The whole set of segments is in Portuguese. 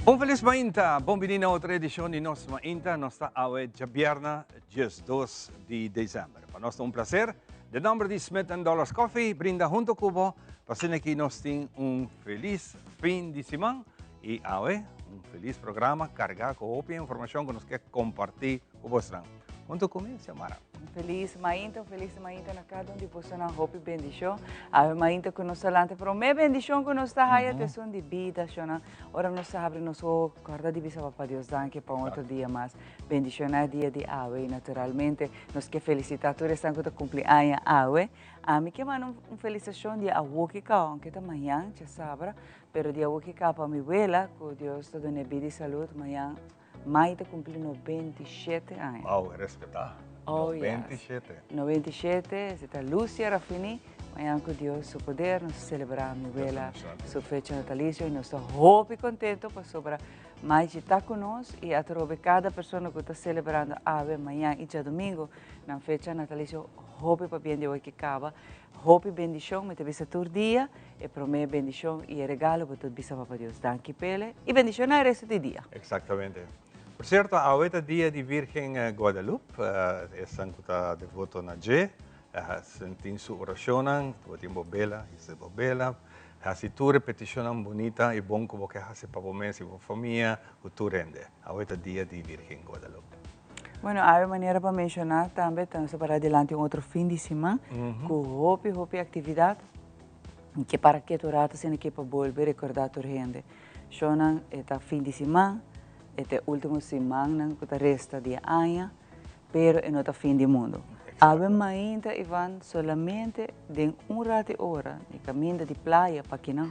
Un feliz mainta, bom-vindo a outra edição de nosso mainta, nossa awe Jabierna, just 2 de dezembro. Para nós é um prazer, de nome de Smith Dollars Coffee, brinda junto com para que nós tenhamos feliz fim de semana e awe, feliz programa carregado com óbvia informação que nós quer compartir com vocês. Junto comigo, Mara. Feliz mainta na cada um de vocês na hope bendição. A mainta que nós falamos, pero me bendição que nós está aí até som de vida, chona. Ora nós abre nosso corda de bisa para Deus danke para outro dia mais. Bendição é dia de awe, naturalmente. Nós que felicitar todos estão que cumpleaños awe. A mim que mano felicitação de awoki ka, aunque tá amanhã, já sabe, pero de awoki ka para mi abuela, que Deus te dê vida e saúde amanhã. Mãe está cumprindo 97 anos. Uau, respeitar. Oh, 97. Yes. 97, está Lúcia Rafini. Amanhã com Deus, seu poder, nós celebramos a novela, sua fecha natalícia e nós estamos muito contentes para sobre mais de estar conosco e através cada pessoa que está celebrando amanhã e já domingo, na fecha natalícia, hope para bem de hoje que acaba, hope bendição, me te visa todo dia e para mim bendição e regalo para todo bisa para Deus. Danke pele e bendição no resto do dia. Exatamente. Por cierto, ahorita dia de Virgen Guadalupe, estão devoto na G, sentim sua oração, botim bobela, isso bobela, assim tu repetição bonita e bom como que hace para você e para família, o tu rende. Ahorita dia de Virgen Guadalupe. Bueno, há maneira para mencionar também, estamos para adelante outro fim de semana, com hope atividade, que para que tu rata sendo que para volver recordar tu rende. Shonan está fim de semana. Este último semana que resta de año, pero en otro fin del mundo. Ave mainta Ivan solamente de rato hora de camino de playa para que não.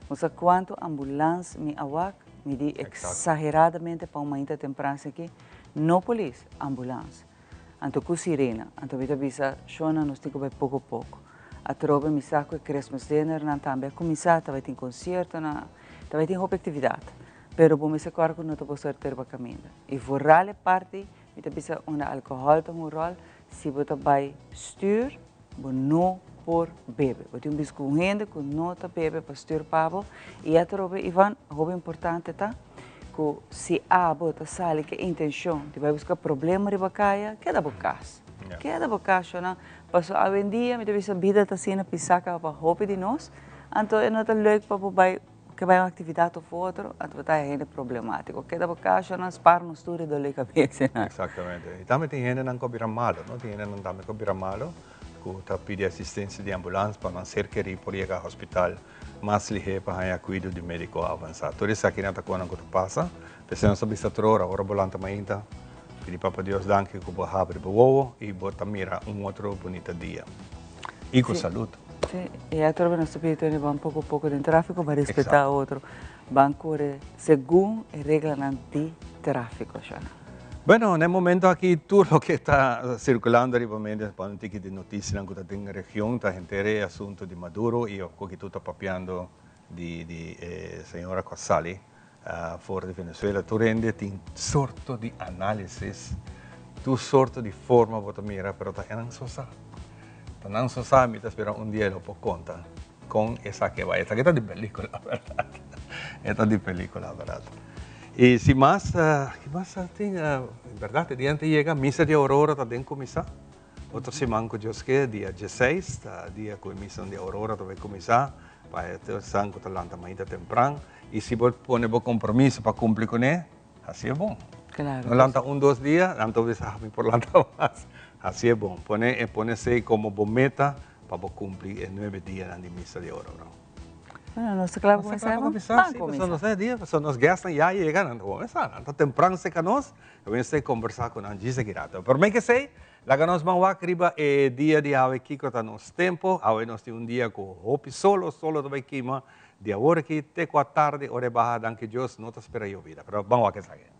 Não sei quanto ambulância me awak, me di exageradamente para uma mainta temprana aqui, não polícia, ambulância. Anto com sirena, anto vita bisa, shona nos tico vai pouco a pouco. A tropa me saco Christmas dinner, não também começar, talvez tem concerto, talvez tem roupa atividade. Pero bom se corre não te posso ter para caminhar. E vooral parte, me precisa alcohol tem rol, se você vai stuur, você não por beber. Você tem bisco gente que não te bebe para stuur pabo. E a tropa Ivan, o importante tá, que se há bota sale que intenção de vai buscar problema de bacaia, queda bocas. Queda bocas, não. Passo a vendia, me precisa vida tá sendo pisaca para roupa de nós. Então é não tá leuk para vai que vai uma atividade ou outra, a tua é problemático. Cada bocage nós paramos tudo dor de cabeça. Exatamente. E também tem gente que não cobra malo, não tem gente que não também cobra malo, que pede assistência de ambulância para não ser querido por chegar ao hospital, mas ligeiro para ganhar cuidado de médico avançado. Tudo isso aqui não está quando que passa, precisamos saber se hora volante ainda, pedir para Deus danke que você abre o ovo e bota mira outro bonito dia. E com saúde. Sim, e a tropa nosso espírito vai pouco a pouco de tráfico para respeitar o outro. Banco segundo a regra de tráfico. Bueno, no momento aqui, tudo o que está circulando realmente, para tipo de notícias que está na região, está gente assunto de Maduro e o que tu está papiando de senhora Cossali, fora de Venezuela. Tu rende tem sorto de análise, tu sorto de forma para mirar, pero está en sosa. Não só sabe, está esperando dia lo por conta com essa que vai. Esta que está de película, verdade. Esta de película, verdade. E se mais, que mais tem, verdade, diante chega missa de aurora também começar. Outra semana que Deus quer, dia 16, dia que a missa de aurora vai começar, vai ter sangue que lanta ainda temprano. E se você põe o compromisso para cumprir com ele, assim é bom. Claro. Não lanta 2 dias, então você sabe por lanta mais. Assim é bom. Põe-se como meta para cumprir 9 dias de missa de aurora. Bueno, nossa claro começamos. São os 10 dias, são os gastos já chegam, começar. Então, temprano se conosco, eu vou conversar com a Angisa Girato. Por mim que sei, lá que nós vamos acriba é dia de ave que está nosso tempo, ave nós temos dia com hopi solo do Bequima, de agora que até 4 tarde, hora baja, danke Deus, não te espera eu vida. Pero vamos a que sair.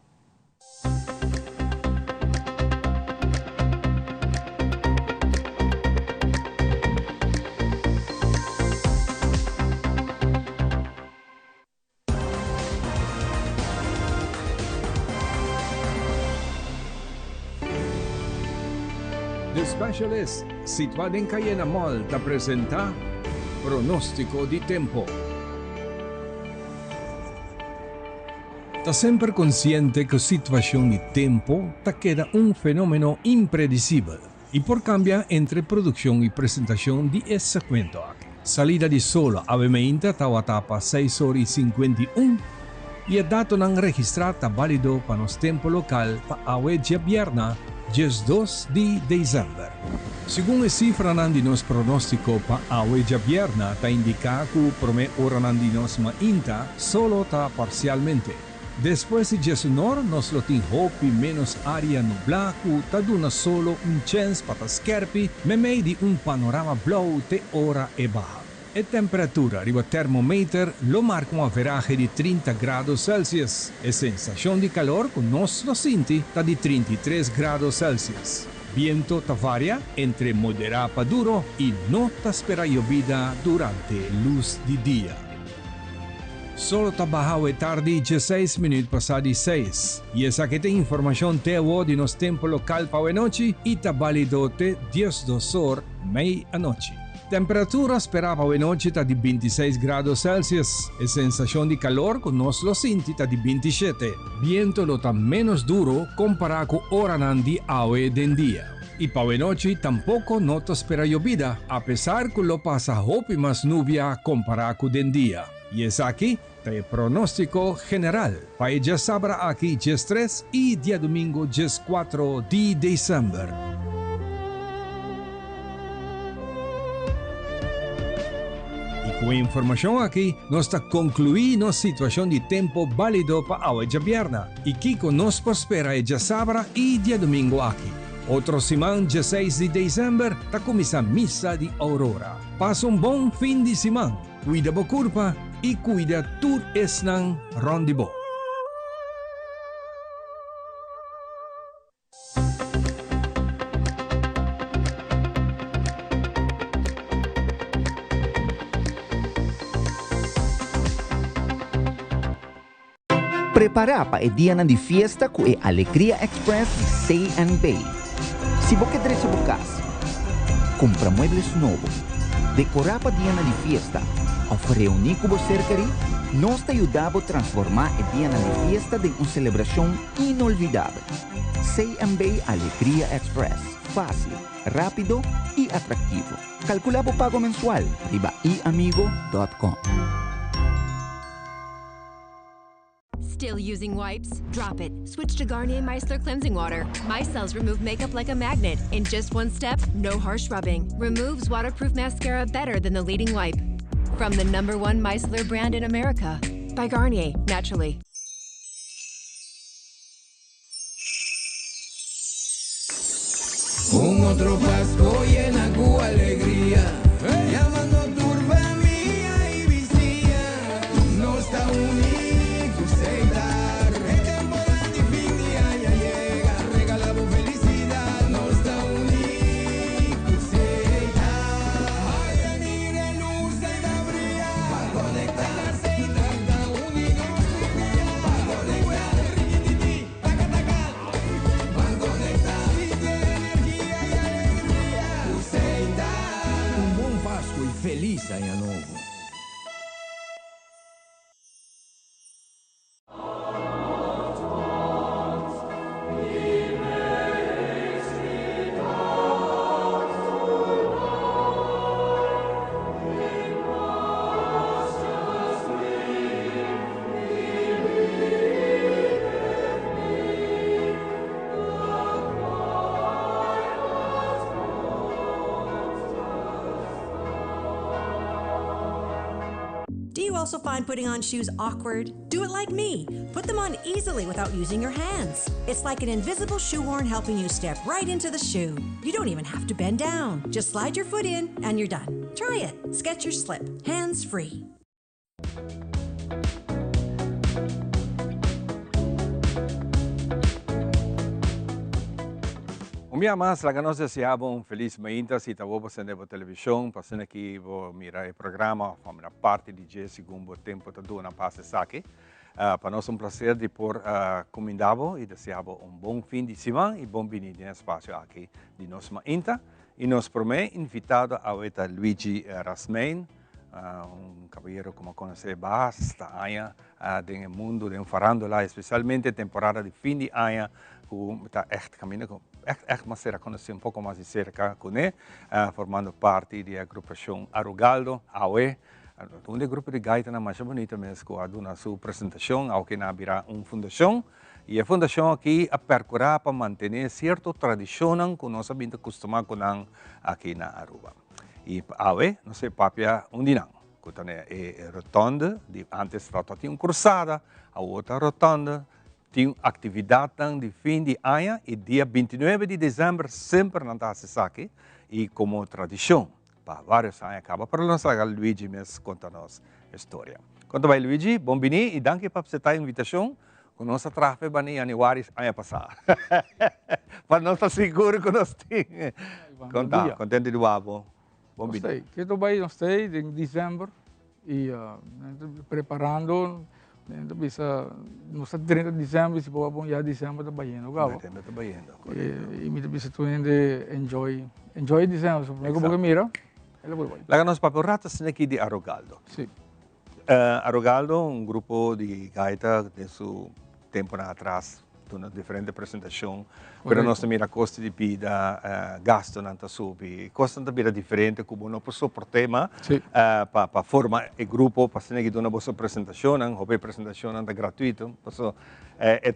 The Specialist, situado en Cayena Mall, te presenta Pronóstico de Tempo. Está sempre consciente que a situação de tempo ta queda um fenômeno imprevisível e por cambia entre produção e apresentação de esse cuento aqui. Salida di solo ovviamente a tapa 6 ore e 51 e è dato non registrata valido para nos tempo local pa awedja bierna 2 di dezember. Según le cifra di nos pronostico pa awedja bierna ta indica que prome ora di nos ma inta solo ta parcialmente. Después de Jesús nos lo tin hopi menos área nubla que ta duna solo un chance para scherpi me di un panorama blu te ora e baja. E temperatura arriva termometer lo marca un averaje di 30 grados Celsius e sensazione di calor con nos lo sinti ta di 33 grados Celsius. Viento ta varia entre moderado duro y no ta spera llovida durante luz di dia. Solo trabajo e tardi 16 minutos passati 6. E essa que tem informação tevo de nos tempo local para noite e tá válido te 10 horas meia-noite. Temperatura sperava a noite tá de 26 grados Celsius e sensação de calor com nos lo sinti tá de 27. Viento lo tá menos duro comparado com hora nandi aue den dia. E para noite tampoco nota spera llovida, a pesar que lo pasa hopi más nubia comparado con den dia. Y es aquí el pronóstico general. Para ya sabrá aquí 3 y día domingo 4 de diciembre. Y con información aquí, nos está concluida situación de tiempo válido para hoy viernes. Y Kiko nos prospera ya sabrá y día domingo aquí. Otro semana 16 de diciembre, ta comienza misa de aurora. Pasa un buen fin de semana. Cuida bo curpa y cuida tout es nang rondibo. Prepara para el día de fiesta con el Alegría Express de C&B. Si vos querés a casa, compra muebles nuevos, decora para el día de fiesta, o reunir con vos cerca, nos te ayudamos a transformar el día de fiesta en una celebración inolvidable. C&B Alegría Express. Fácil, rápido y atractivo. Calculamos pago mensual. Riba iamigo.com. Still using wipes? Drop it. Switch to Garnier Micellar Cleansing Water. Micelles remove makeup like a magnet. In just one step, no harsh rubbing. Removes waterproof mascara better than the leading wipe. From the #1 micellar brand in America. By Garnier, naturally. Un otro Pascua llena con alegría, llamando turba mía y vicía, no está unido, aceitar, el temporada de fin de año llega, regalamos felicidad, no está unido, aceitar, ay, mire luz y la brilla, para conectar, aceitar, está unido, para conectar, riquititi, taca, taca, para conectar. Bom Páscoa e feliz Ano Novo. Do you also find putting on shoes awkward? Do it like me. Put them on easily without using your hands. It's like an invisible shoehorn helping you step right into the shoe. You don't even have to bend down. Just slide your foot in and you're done. Try it. Skechers Slip. Hands free. Un día más, la que nos deseamos un feliz mainta si te vos en la televisión, pasen aquí, vos mirar el programa, formar parte de ese segundo tiempo de una pase saque. Para nosotros un placer de por comendavo y deseamos un buen fin de semana y buen venir en el espacio aquí de nos mainta. Y nos promete invitado a Luigi Rasmein, un caballero como conocer basta años en el mundo de farándula, especialmente temporada de fin de año, que está echt caminando, echt más será conocer un poco más de cerca con él, formando parte de la agrupación Arugaldo, AOE, un grupo de gaita más bonito mesmo, que ha su presentación, aunque no habrá una fundación, y la fundación aquí a procurar para mantener cierta tradición que nos habíamos acostumbrado con aquí en Aruba. E AOE, não sei, papia Undinang, que é rotonda, antes tinha uma cruzada, a outra rotonda, tinha atividade de fim de ano, e dia 29 de dezembro sempre não está se aqui, e como tradição, para vários anos acaba, para nós, Luigi mesmo conta-nos a história. Conta vai, Luigi, bom-vindo, e danke por aceitar a invitação, que nós trafe bani aniversário ano passado. Para nós estar seguro que nós temos. Conta, contente de wabo. Nós que vai nós em dezembro e preparando nós 30 de dezembro se pode bom já dezembro da Bahia não gabo e me bisa tu enjoy dezembro so nego porque mira ela vai lá nós papel ratas aqui de Arugaldo sim Arugaldo grupo de gaita de seu tempo atrás uma diferente apresentação, mas nós também a custo de vida, gasto não está subi, custo de vida diferente, como não posso por tema, para formar o grupo, para ser que uma boa apresentação, a apresentação é gratuita,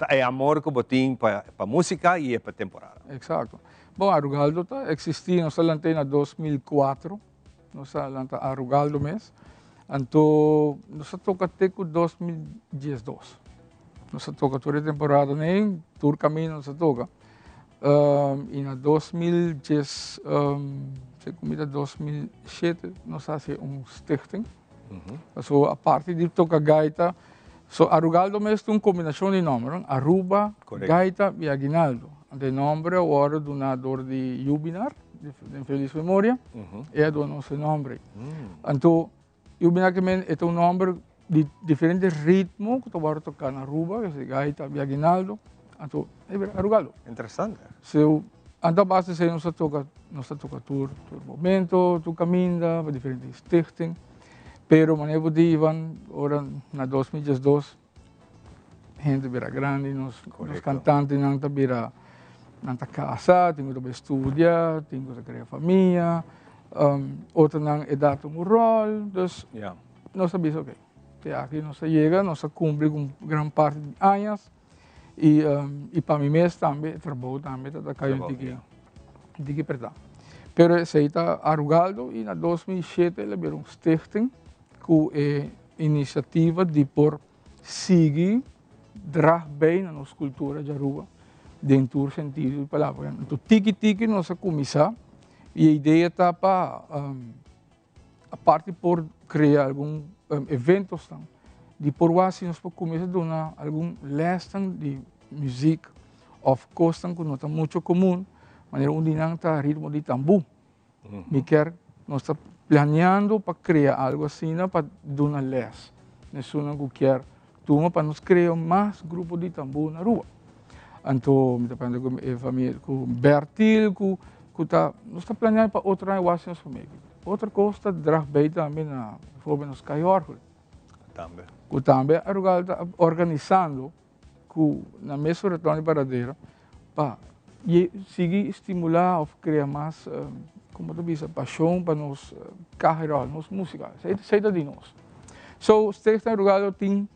é amor que botim para música e para temporada. Exato. Bom, Arugaldo está existindo, nós lançamos em 2004, nós lançamos Arugaldo mês, então nós tocamos até 2012. Nós toca toda a temporada, nem tour caminho nós toca. E na 2010, comida 2007, nós fazemos stichting. So, a parte de tocar gaita, so Arugaldo mesmo uma combinação de nomes, Aruba, gaita e aguinaldo. O nome é o donador de Jubinar, de feliz memória, é o nosso nome. Então, Jubinar é um nome de diferentes ritmos que tu vas a tocar na Aruba, que é gaita e aguinaldo, então é Arugaldo. Interessante. So, a base se nós toca tour momento, tu caminha, diferentes stichting, pero maneiro de Ivan, ora na 2012, gente vira grande, nos cantantes não tá vira não tá casa, tem que estudar, tem que criar família, outra não é dado um rol, então nós sabemos ok. Aqui nós chega, nós cumpre com grande parte de anos e para mim mesmo também trabalho também está caindo de que perda. Pero se está Arugaldo e na 2007 ele virou stichting que é iniciativa de por seguir drag bem na nossa cultura de Aruba dentro do sentido de palavra. Então tiki nós começar e a ideia está para a parte por criar algum eventos de por assim nós podemos começar a dar algum lesson de música of course que não está muito comum maneira onde não está ritmo de tambu me quer nós está planeando para criar algo assim para dar uma les nesse não quer turma para nos criar mais grupo de tambu na rua então me está falando com a família com Bertil que tá nós está planeando para outra coisa nós família outra coisa drag bem também na forma nos caiorgos também que também Arugaldo está organizando que na mesma retorno de paradeira para seguir estimular ou criar mais como tu diz paixão para nos carreira nos música seita de nós so steeds Arugaldo tem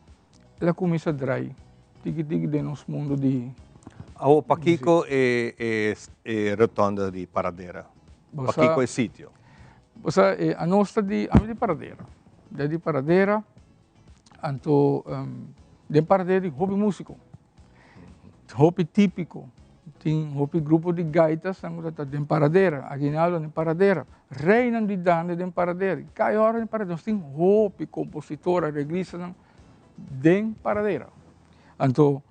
a começa drai tiki de nosso mundo de o Paquico é rotonda de paradeira Paquico é sítio a nossa de paradeira de paradeira então de paradeira de hobby músico hobby típico tem hobby grupo de gaitas de paradeira aguinaldo de paradeira reina de dande de paradeira caiora de paradeira nós tem hobby compositora arreglista de paradeira então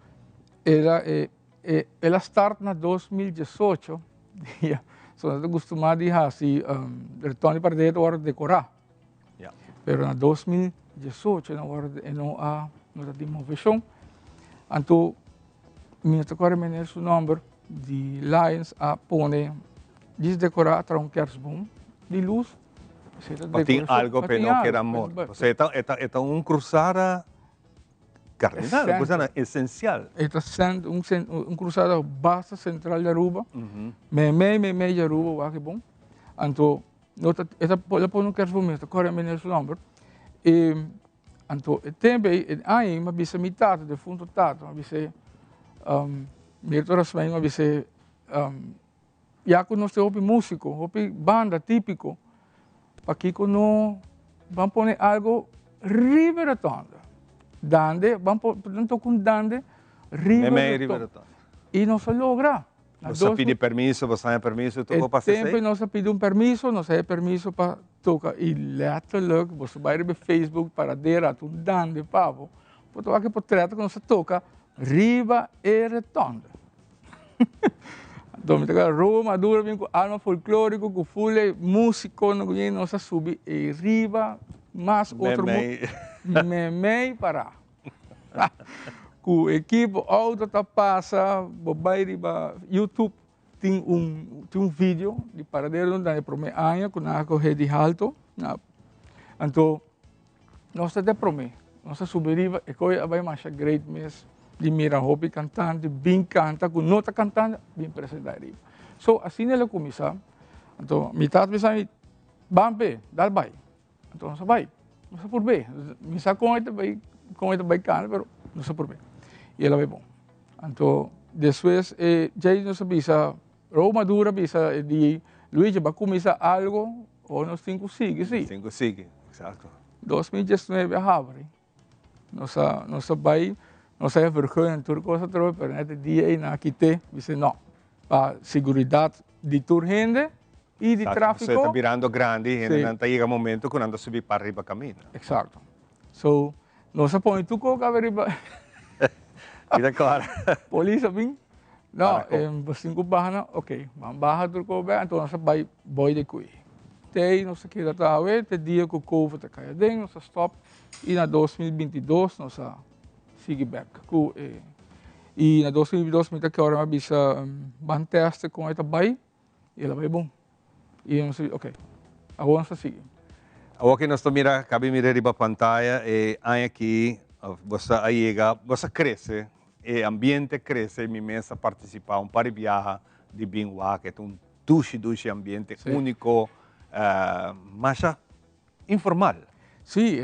ela start na 2018 so nós acostumado a assim retorno de paradeira hora decorar pero na 2018 na hora não há nós temos versão então minha agora menino o número de Lions a pone desdecorar para um kerstboom de luz O tem algo que não quer amor. Ou seja, é uma cruzada cardinal, uma cruzada essencial. Esta cruzada base central de Aruba, me de Aruba, o que bom. Então, esta pode não quer momento, corre a minha nombre. Então, também aí, mas bisa mitad de fundo tato, mas bisa mirtoras mas bisa já que nós temos músico, hopi banda típico, aqui que nós vamos pôr algo riberatonda. Dande, vamos pôr com dande riberatonda. E nós logra. Você pede permiso, você tem permiso, tu vou passar sempre nós pedimos permiso, nós temos permiso para tocar. E letterlijk, você vai no Facebook para der a um dande pavo, para tocar que portreto que nós toca riba e retonda. Então, Roma, Maduro, com alma folclórico, com folha, músico, nós subimos e riba, mais outro meme para. Com a equipe, auto tá passa, vai riba YouTube, tem vídeo de paradeiro onde promete anos com a rede alto. Então, nós te promete, nós subimos e coi vai mais great mess. De mira hobby cantante, bem canta, com nota cantante, bem presente. So, assim ele começa. Então, metade pensa, vamos dar vai. Então, nós vai. Nós por bem. Misa com ele vai cantar, mas não sei por bem. E ela vai bom. Então, depois, já nós bisa, Roma Madura bisa, de Luigi vai começar algo, ou nós temos que seguir, sim. Temos que seguir, exato. 2019 a abre. Nós vai. Nós temos vergonha em tudo coisa troca, mas nesse dia aí na Quite, disse não, para segurança de toda gente e de tráfego. Você está virando grande e não chega momento quando anda subir para arriba caminho. Exato. So, nós põe tu coca arriba. Fica claro. Polícia vem. Não, cinco barras, ok, vamos barra tudo coca, então nós vai boi de cui. Tem, nós aqui da tarde, tem dia que o COVID está caindo, nós stop e na 2022 nós sigue back. E na 2022 me que agora bisa ban teste com esta bai e ela vai bom. E eu sei, ok. Agora nós sigue. Agora que nós mira, cabe mirar riba pantalla e aí aqui você chega, você cresce, o ambiente cresce, me mesa participar para viajar de Bingwa, que é duche ambiente único, mas informal. Sim,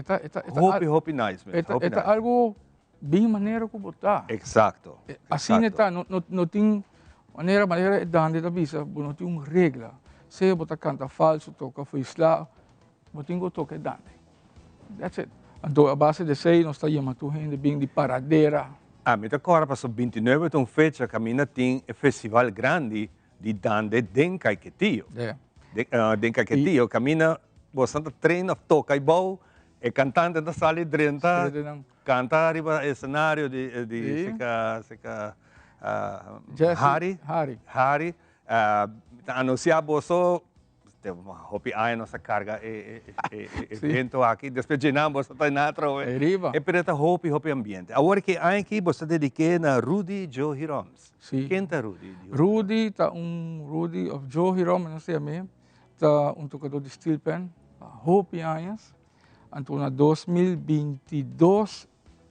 hope nice. Está algo bem maneira que botar. Exato. Assim está, não tem maneira de dar da visa, não tem uma regra. Se você canta falso, toca freestyle, você tem que tocar dande. That's it. Então, a base de sei, nós está chamando gente bem de paradeira. Me agora passou 29 de fecha, caminha tem um festival grande de dande den Caiquetillo. Den Caiquetillo, caminha, você treina, toca e bom, e cantante da sala de 30. Canta arriba escenario de Harry. Anunciar você, hopi aí nossa carga evento aqui, depois llenamos está na outro. É para hopi ambiente. Agora que aqui você dedique na Rudy Joe Hiroms. Quem está Rudy? Rudy está Rudy of Joe Hiroms, não sei mesmo. Está tocador de steel pen, hopi anos. Então, na 2022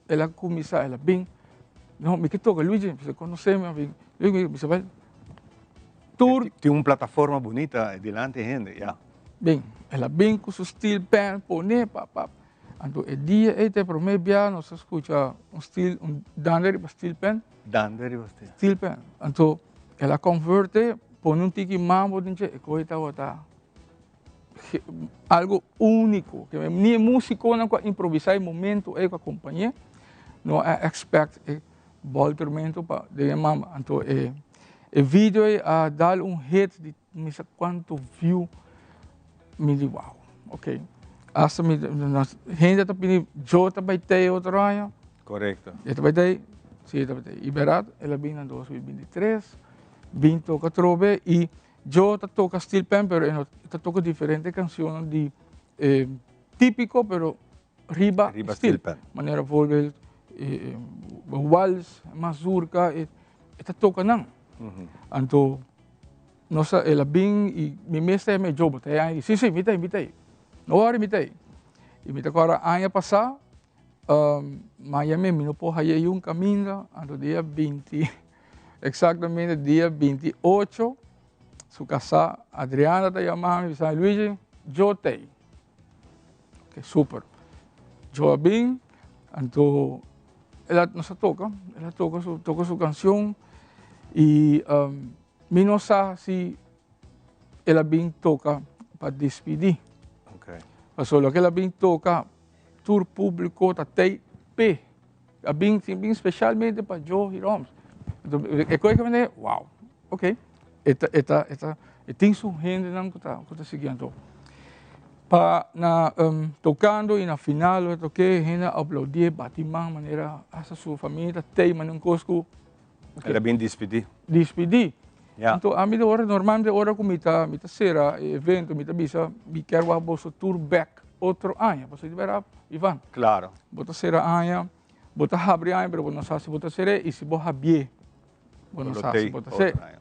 ela começa, ela bem, não, me que toca, Luigi, você conhece, Luigi, você vai, tour. Tem uma plataforma bonita delante, gente, já. Bem, ela bem com seu steel pen, pone, papá. Então, o dia, este primeiro dia, nós escuta dander para steel pen. Dander para steel pen. Então, ela converte, põe tiki mambo, e coita outra. Algo único, que nem músico não improvisar em momento é com a companhia, não é expect voltamento para de mama. Então o vídeo é dar hit de não sei quanto view, me diz wow, ok. Essa me gente está pedindo eu também tenho outro ano. Correto. Eu também tenho, sim, eu também tenho. E verdade, ela vem em 2023, vem tocar trove e eu toco steel pen, pero eu toco diferentes canções de típico, pero riba steel pen. Maneira volver vals, mazurka, esta toca não. Então, nossa, ela bem e me mestre me jogo, tá aí. Sim, invita aí. No ora imitei. Imita agora ano passado, Miami me não pôr aí caminho, no dia 20, exatamente dia 28, su casa Adriana está chamando, me San Luigi, eu tenho. Ok, super. Eu bem, então, ela nos toca sua canção e me não sabe se ela bem toca para despedir. Okay. Mas só que ela bem toca tour público até P. Bem especialmente para Joe e Roms. Então, é coisa que eu falei, uau, ok. Tem sua gente não que está seguindo. Pa na tocando e na final eu toquei, gente aplaudir, batimang maneira essa sua família tem manung cosco. Ela bem despedir. Despedir. Yeah. Então a minha hora normalmente hora como mita será evento mita bisa me quero a bolsa tour back outro ano, você tiver Ivan. Claro. Bota será ano, bota abre ano, pero não sabe se bota será e se bota bie. Não sabe se bota será.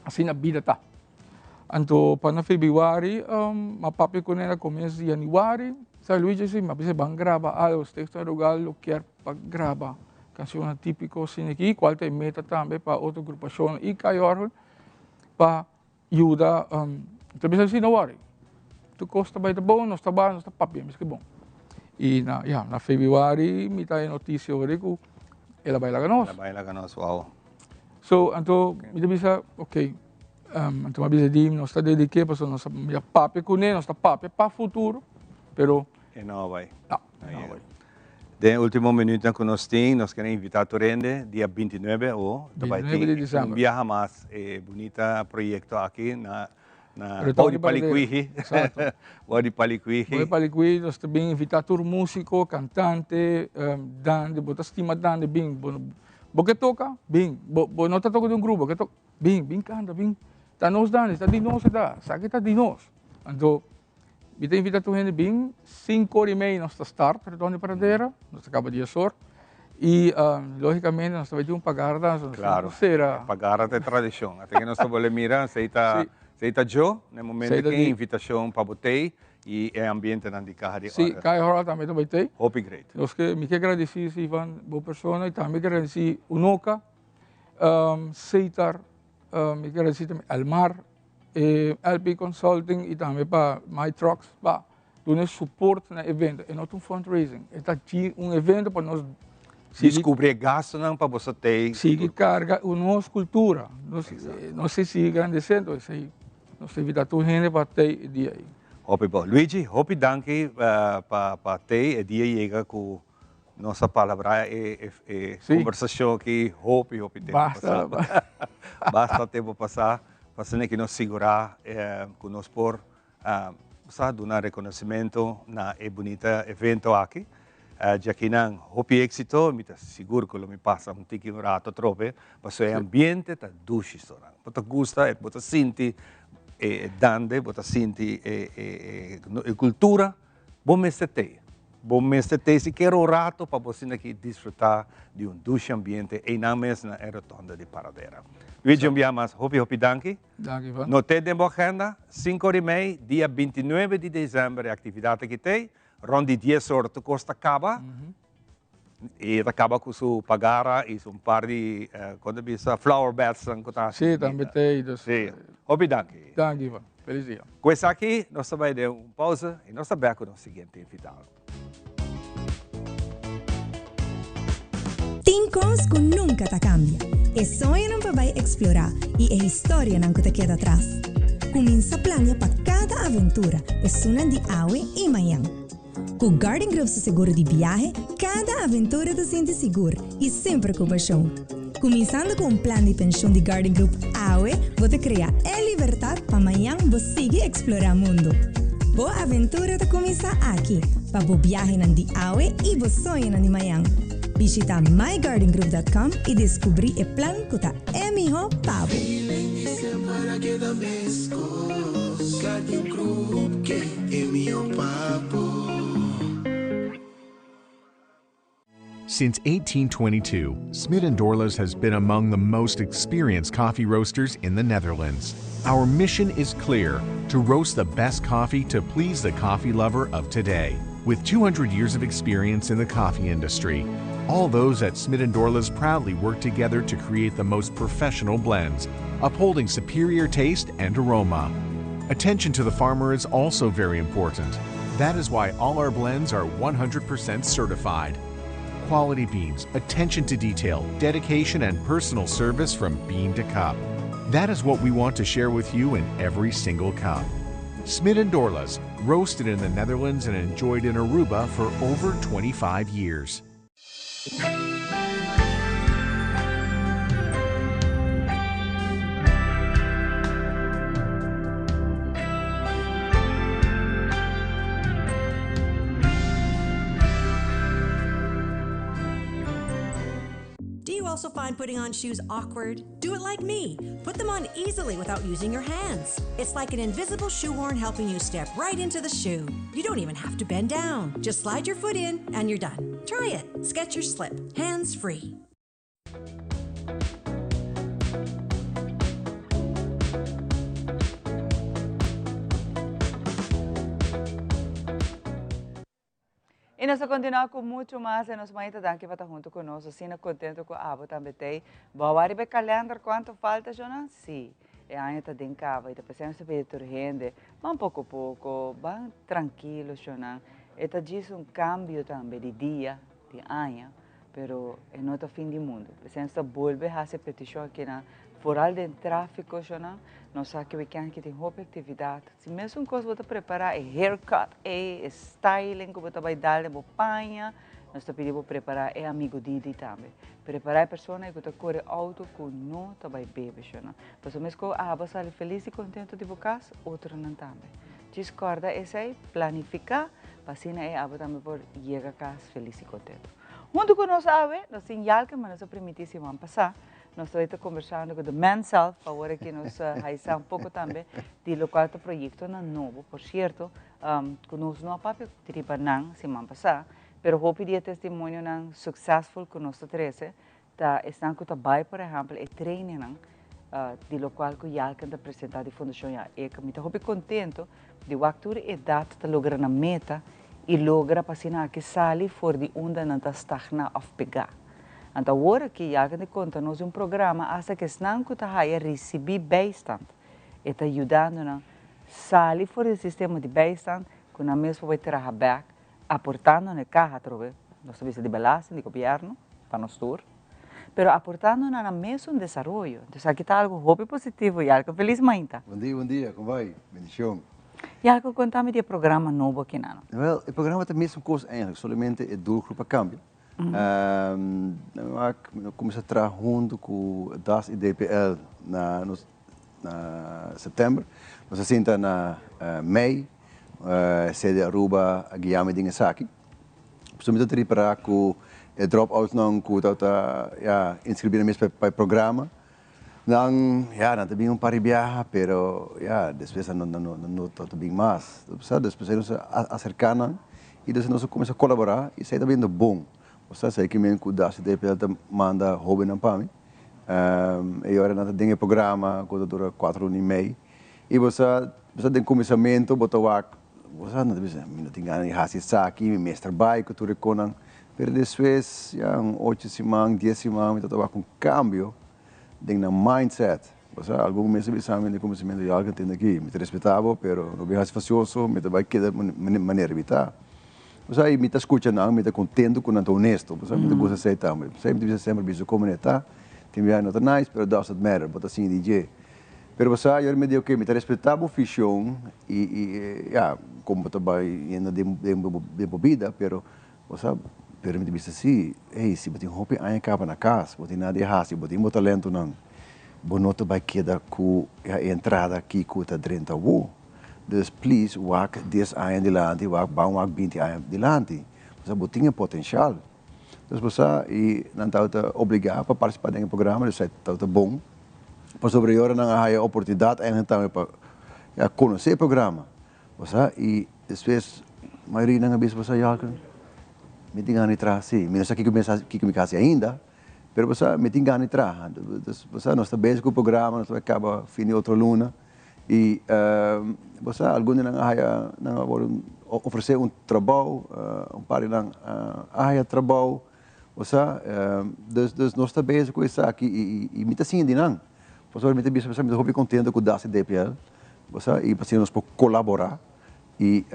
Assim na vida tá. Então, para Februari, mapapi ko na começo de Januari, sa Luigi assim, mapisa bang grava algo, texto lugar lo quer para grava canção típico assim aqui, qual tem meta também para outra agrupação e caior para ajudar, também assim não worry. Tu costa vai bom, nós tá papi, mas que bom. E na Februari, me tá notícia hoje que ela vai lá ganos. Ela vai lá ganos, wow. So, então, me bisa, ok. Então, a bisa di, nós está dedicado para nós papi com ele, nós está papi para futuro, pero E não vai. Não vai. De último minuto que nós temos, nós queremos invitar a Torrende, dia 29 ou vai ter um viaje mais bonita projeto aqui na Wadi Palicuí. Wadi Palicuí. Wadi Palicuí, nós também invitar todo músico, cantante, dande, botas estima dande, bem, porque toca, bem, não está tocando de grupo, que toca, bem canta, bem, tá nos dando, está de nós, sabe está de nós. Então, me tem invitado a gente bem, 5h30 nós está start, retorno para dentro, nós acaba de assor, e logicamente nós vai ter pagar, claro, pagar é tradição, até que nós vamos mirar, se está Joe, no momento que a invitação para botei, e é ambiente na carro de sim, cai hora também vai ter. Hope great. Nós que me quero agradecer Ivan, boa pessoa, e também quero agradecer Unoca, Seitar, me quero agradecer também Almar, LP Consulting e também para My Trucks, para dar suporte no evento. É não um fundraising, é evento para nós descobrir gasto não para você ter. Sigue carga a nossa cultura. Não sei se é agradecendo, nós evitamos a gente para ter dia aí. Hope bom. Luigi, hope danke para ter dia chega com nossa palavra e conversação aqui, hope tempo basta passar. Basta tempo passar, para que nos segurar que nós por dar reconhecimento na bonita evento aqui. Já que não hope êxito, me seguro que me passa tique rato trope, mas o ambiente está duche sora. Você gosta, você sente dande, você sente cultura, bom mestre. Bom mestre se quer rato para você aqui desfrutar de duche ambiente e não mesmo na rotonda de Paradera. Luigi mais hope danke. Danke, Ivan. Notei de agenda, 5h30, dia 29 de dezembro, a atividade que tem. Rond de 10 horas tu costa acaba e acaba com sua pagara e um par de quando bisa flower beds ang kota. Sim, também tem. Sim. Obrigado. Danke, Ivan. Feliz dia. Com isso aqui, nós vamos dar uma pausa e nós vamos com o seguinte invitado. Tem coisas que nunca te cambia. É sonho não vai explorar e é história não te queda atrás. Começa a planear para cada aventura. É suna de Aue e Miami. Com o Garden Group seguro de viagem, cada aventura te sente seguro e sempre com paixão. Começando com um plano de pensão de Garden Group Aue, você cria a liberdade para amanhã você seguir explorar o mundo. Boa aventura te começa aqui, para boa viagem de Aue e boa sonho de Miami. Visita mygardengroup.com e descobrir o plano que é melhor para você. Garden Group, que é meu papo. Since 1822, Smit & Dorlas has been among the most experienced coffee roasters in the Netherlands. Our mission is clear: to roast the best coffee to please the coffee lover of today. With 200 years of experience in the coffee industry, all those at Smith & Dorla's proudly work together to create the most professional blends, upholding superior taste and aroma. Attention to the farmer is also very important. That is why all our blends are 100% certified. Quality beans, attention to detail, dedication, and personal service from bean to cup. That is what we want to share with you in every single cup. Smith & Dorla's, roasted in the Netherlands and enjoyed in Aruba for over 25 years. Do you also find putting on shoes awkward? Do it like me. Put them on easily without using your hands. It's like an invisible shoehorn helping you step right into the shoe. You don't even have to bend down. Just slide your foot in and you're done. Try it. Skechers Slip. Hands free. E nós vamos continuar com muito mais. E nós vamos estar aqui para estar junto conosco. Assim, contente com a Abo também tem. Vamos ver o calendário quanto falta, Jonas? Sim. E aí está dentro cava. E está pensando sobre a gente. Vamos pouco a pouco. Vamos tranquilo, Jonas. E está diz cambio também de dia, de ano. Pero é não é fim do mundo. Pensando volver a fazer petição aqui na foral de tráfico, Jonas. Nós sabemos que tem muita atividade. Se mesmo coisa você preparar é haircut, é styling que você vai dar na panha, nós pedimos preparar é amigo Didi também. Preparar a pessoa que você corre auto que não vai beber, Por isso mesmo que você sai feliz e contente de você, outro não também. Discorda esse aí, planificar, para assim é abo também por chegar a casa feliz e contente. Junto com nós, nós temos algo que nós permitimos semana passada. Nós estamos conversando com o Mansell, por favor, que nos ajuda um pouco também de local do projeto novo. Por certo, nós não papel tribanang semana passada, pero vou pedir testemunho ng successful que nós treze, estão com trabalho, por exemplo, e training de local que já que está apresentado de fundação já. E que me estou contente de o actor e data de lograr na meta e logra para que sali fora de onde não está estagna of pegar. Então, agora que já que conta, nós programa hasta que não que está aí receber bijstand. E está ajudando a sair fora do sistema de bijstand, que na mesma vai trabalhar back, aportando na caja, nós serviços de belasting, de governo, para nós todos, pero aportando na mesmo desenvolvimento. Então, aqui está algo muito positivo e algo feliz, mãe. Bom dia, como vai? Bendição. E algo contame de programa novo aqui, não? Wel, o programa tem a mesma coisa, eigenlijk, somente a doelgroep cambia. Comecei a trabalhar junto com o DAS e DPL na setembro. Nós assenta na mei, sede Aruba, a Guiame de Ngasaki. Precisamos preparar com o drop-out não com inscrever mesmo para o programa. Não tem um par de viagens, mas depois não tem mais. Depois nós acercamos e depois nós começamos a colaborar e sai também bom. Você sabe que mesmo que o DACDP manda jovem para mim. E agora nós temos um programa que dura 4 anos e meio. E você tem começamento, você não tem ganho de fazer aqui, mestre vai, que tu reconhece. Mas depois, 8 semanas, 10 semanas, você tem um cambio no mindset. Você algum mês de exame de começamento de algo que tem aqui, me respeitável, mas não é facioso, me vai quedar de maneira evitar. Você me está escutando, me está contente com o honesto, você me gosta de aceitar, você me diz sempre que como está, tem viagem não nice, mas doesn't matter, but assim DJ. Mas você eu me diz que me está respeitando a função e como trabalho ainda de bebida, mas você me diz assim, se você tem roupa aí acaba na casa, você tem nada de errado, você tem muito talento não, você não vai quedar com a entrada aqui com a 30 ou Dus please, wak 10 anos adiante, wak 20 anos adiante. Você tem potencial. Dus você não está obrigado para participar do programa, isso está bom. Para sobre a não há a oportunidade também para conhecer o programa. E depois, a maioria não sabe você já me tem ganho de trás, sim. Não sei que me casa ainda, mas você me tem ganho de trás. Você não está bem com o programa, nós acaba fim de outra luna. E você alguns não há oferecer trabalho, par não há trabalho, você dus nós também com isso aqui e muita assim de não, você muita bisa você muito contente com da CDPL, você e para nós pode colaborar e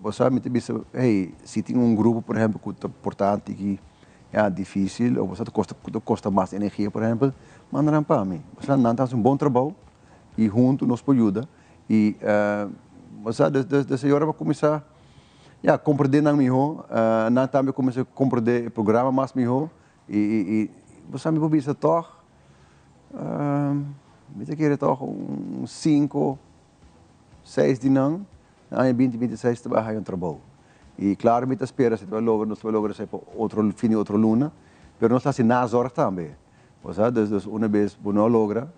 você muita bisa, hey, se tem grupo por exemplo que é importante que é difícil ou você custa mais energia por exemplo, manda para mim, você não faz bom trabalho e junto nos pode ajudar e você dessa hora vai começar a compreender não melhor, não também começar a compreender o programa mais melhor e você me pode dizer toch, me quer toch 5, 6 de não, aí 2026 vai um trabalho e claro me espera se vai logo nós vai logo ser outro fim de outra luna, mas nós está assim nas horas também, você desde uma vez por não logra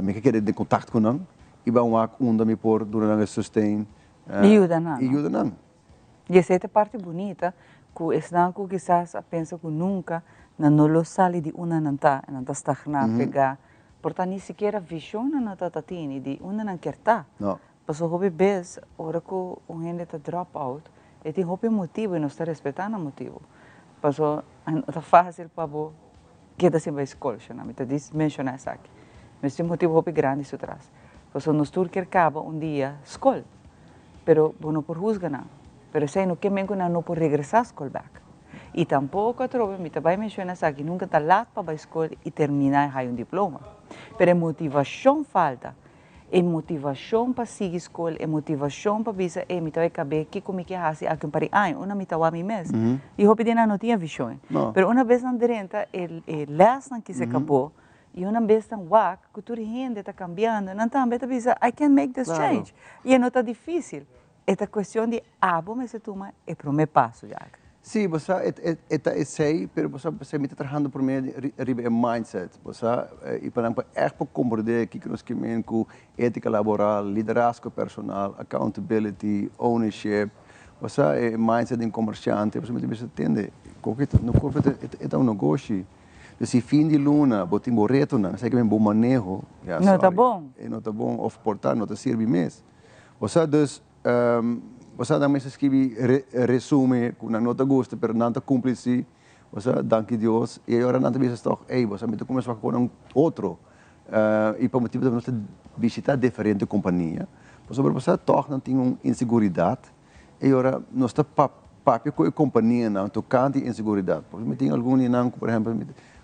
me quer ter contato com não e vão a me por durante o sustain ajuda não. E essa é a parte bonita que estão que quizás pensa que nunca não lo sale de uma não está estagnar pegar portanto nem sequer visão não está tini de uma não quer tá não mas o hobby vez hora que o gente está drop out e tem hobby motivo e não está respeitando o motivo mas o tá fácil para bo que da sempre escola não me tá diz mencionar isso aqui mas tem motivo hobby grande isso atrás mas nós tudo quer acaba dia escola pero não por juzgar não pero sei no que mengo não por regressar à escola back e tampouco a trova me também menciona isso aqui nunca tá lá para a escola e terminar aí diploma pero motivação falta é motivação para seguir a escola é motivação para dizer me vai caber que como que hace aqui para uma me tá a mim mesmo e hobby não tinha visão pero uma vez não derenta les não que se acabou e uma vez tão wak, que tudo gente está cambiando, não também está dizendo, I can make this change. E não está difícil. Esta questão de, vamos se toma, é para o meu passo já. Sim, você é sei, mas você está trabalhando por meio de mindset. Você e para echt compreender que nós queremos com ética laboral, liderazgo personal, accountability, ownership. Você é mindset de comerciante, você tem que entender. No corpo é negócio. Se fim de luna, botem boreto, não sei que bom manejo. Não está bom. Não está bom, ou portar, não está serve mesmo. Você dus, você também se escreve resume, que não está gosto, mas não está cúmplice. Você, danke Deus, e agora não está vendo só, você me começa com outro. E para motivo de nós visitar diferente companhia, você toch não tem uma inseguridade. E agora nós está papel com a companhia não, tocando inseguridade. Porque me tem algum não, por exemplo,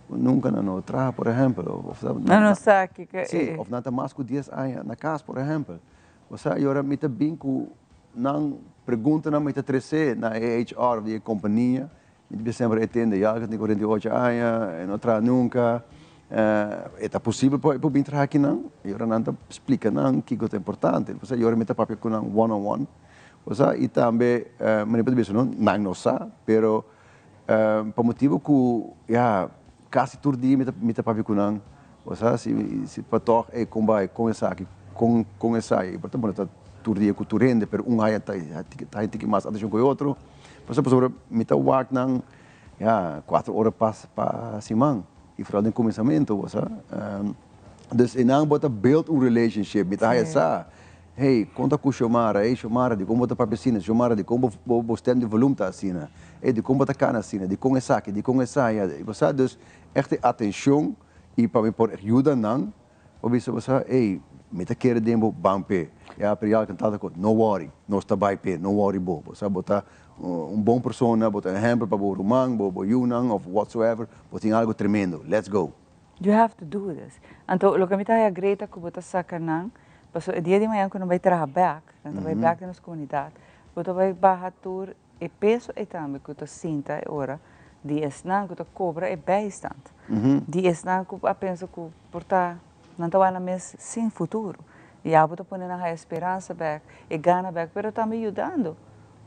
nunca não trabalha, por exemplo. Não sabe que sim, ou não está mais que 10 anos na casa, por exemplo. Você agora me está bem com não pergunta não me está trazer na HR de companhia, me sempre entende, já que tem 48 anos, não trabalha nunca, é possível para vir trabalhar aqui não, e agora não está explica não que é importante. Você agora me está papel com um one-on-one, você e também, mas não pode dizer não sabe, pero por motivo que quase todo dia me está papel com não, você se para tocar com essa aqui com essa aí, portanto está todo dia com tu rende, pero aí tem que mais atenção com o outro, você me está work não 4 horas para semana e fora do começamento, você dus e não bota build relationship, me está essa hey, conta com Xomara, Xomara, de como botar para a piscina, Xomara, de como você de volume está assim, de como botar cana assim, de como essa aqui, de como essa aí, você dus echt atenção e para me por ajuda não, você hey, me tá querendo dembo bampe, para ele cantar com no worry, não está bem pé, no worry bo, você botar bom persona, botar exemplo para o rumang, bo yunang of whatsoever, botar algo tremendo, let's go. You have to do this. Então, o que me está great que botar sacanang. Mas o dia de manhã, quando vai trabalhar, quando vai back na nossa comunidade, você vai barrar tudo, e peso é também que você sinta agora, de esnan que você cobra é bastante. De esnan que eu penso que por estar, não está na mesa sem futuro. E a você põe na esperança back, e gana back, mas está me ajudando.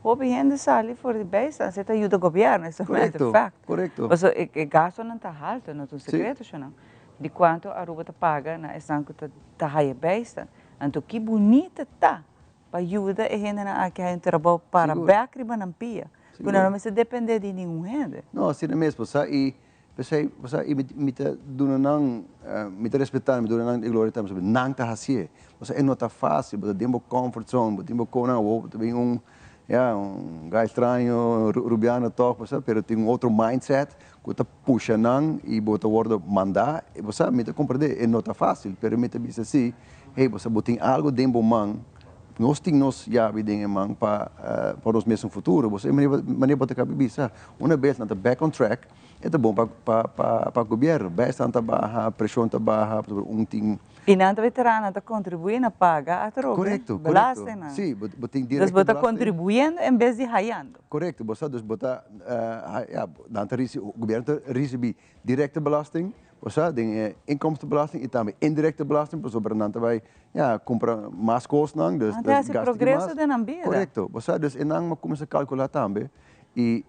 O gente sai fora de bastante, você está ajudando o governo, isso é um fato. Correto. Mas o gasto não está alto, não é um segredo, não. De quanto a Aruba paga na esnan que está aí bastante. Então, que bonita tá para ajudar a gente a que a gente trabalha para back e para pia. Quando não se depender de nenhum gente. Não, assim mesmo, sabe? E Pensei, você imita dona não, imita respeitar, me dona não ignorar também, sobre não tá assim. Você é nota fácil, você tem uma comfort zone, você tem uma cona, ou também gajo estranho, rubiano top, você, pero tem outro mindset, que você puxa não e você worda mandar, e você me compreender, é nota fácil, pero me diz assim, hey, você botem algo dentro mão, nós temos já bem mão para nós mesmos futuro, você maneira botar cabeça, uma vez na back on track, é bom para o governo, bastante baixa, pressão está baixa, ting. E não veterana está contribuindo a pagar a troca. Correto, belasting. Sim, botem direto. Então, você está contribuindo em vez de raiando. Correto, você bota, o governo recebe direta belasting, você tem inkomstenbelasting e também indirecta belasting, por exemplo, não vai comprar mais costas, não, dus esse progresso da vida. Correto, você dus não começa a calcular também e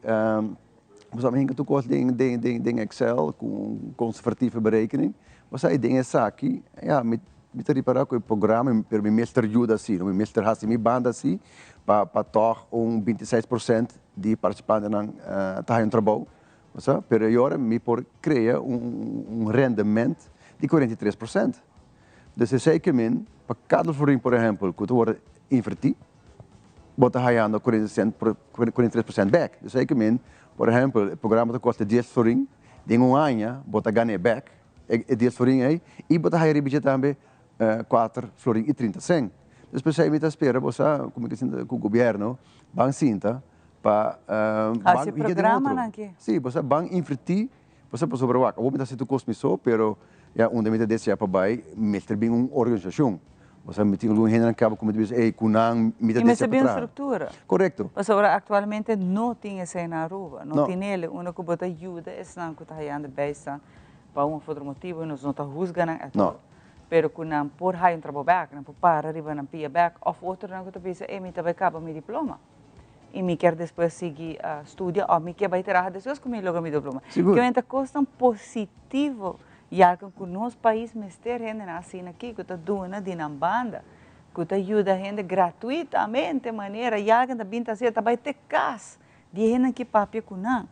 você tem que cost ding Excel com conservatieve berekening. Você tem essa aqui, me reparar com o programa, para me mestre ajuda assim, me mestre has me banda assim, para toch 26% de participantes na tarefa trabalho. Você, pero agora me por criar rendimento de 43%. Dus é sei que para cada florim, por exemplo, que tu wordt invertir, bota ganhando 43% back. Dus é que por exemplo, o programa te custa 10 florim, de ano, bota ganhar back, 10 florim aí, e bota ganhar budget também 4 florim e 30 cent. Dus você me espera, você, como que com o governo, bang cinta, para esse programa aqui. Sim, você bang invertir, você pode sobrewaar. Vou me dar se tu custa só, pero onde me desse para baixo, mestre bem uma organização. Você me tem um gente que como diz, kunang me dá desse para estrutura. Correto. Mas agora atualmente não tem essa na rua, não tem ele, uma que bota ajuda, esse não que está aí anda bem, para um outro motivo, nós não está rusgando, não. Pero kunang por high um trabalho back, não por para arriba não pia back, ou outro não que tu pensa, me está acaba meu diploma. E me quer depois seguir a estudar, ou me quer vai tirar depois comigo logo meu diploma. Que é uma coisa positivo. E algo que o nosso país mestre gente assim aqui, que está doando de na banda, que está ajuda a gente gratuitamente, maneira, e algo também está certo, vai ter casa de gente que papia com não.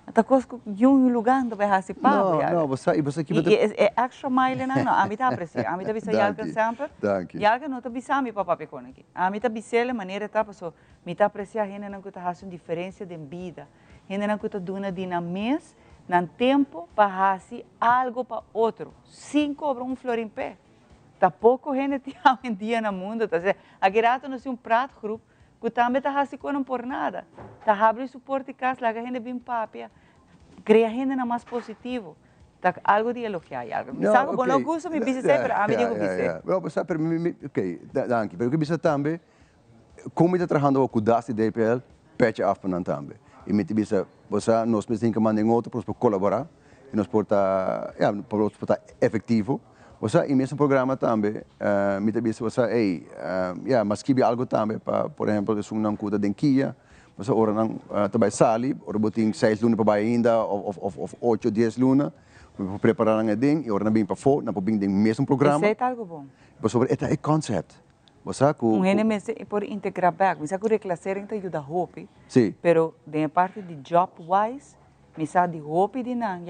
Então, coisa que um lugar não vai fazer papo. Não, você aqui é extra mile não, a mim está apreciando, a mim está visando algo sempre, e algo não está visando para papia com aqui. A mim está visando a maneira tá pessoa, me está apreciando a gente não que está fazendo diferença de vida, gente não que está doando de na mês. Não tempo para fazer algo para outro, sem cobrar florim pé. Tá pouco gente tem dia no mundo, tá certo? Aqui rato não é prato grupo, que também tá fazendo por nada. Tá abrindo suporte casa, lá que a gente bem papia, cria gente mais positivo. Tá algo de elogiar, algo. Me sabe, bom, não gosto me disse sempre, a mim digo disse. Não, você para mim, ok, danke. Pero que bisa também, como está trabalhando com o DAS e DPL, patch up para também. E me disse, nós precisamos que mandem outro para colaborar, e nós para estar efetivo. Você, e mesmo programa também, me disse, mas que algo também, para, por exemplo, se não cuida de Kia, você ora não também sali, ora botem 6 lunas para ainda, ou 8 ou 10 lunas, para preparar um ding, e ora não bem para fora, não bem de mesmo programa. Isso é algo bom. Sobre é o conceito. gente por integrar back, mas a reclassering te ajuda hopi. Sim. Pero de parte de job wise, me sabe de hopi de não,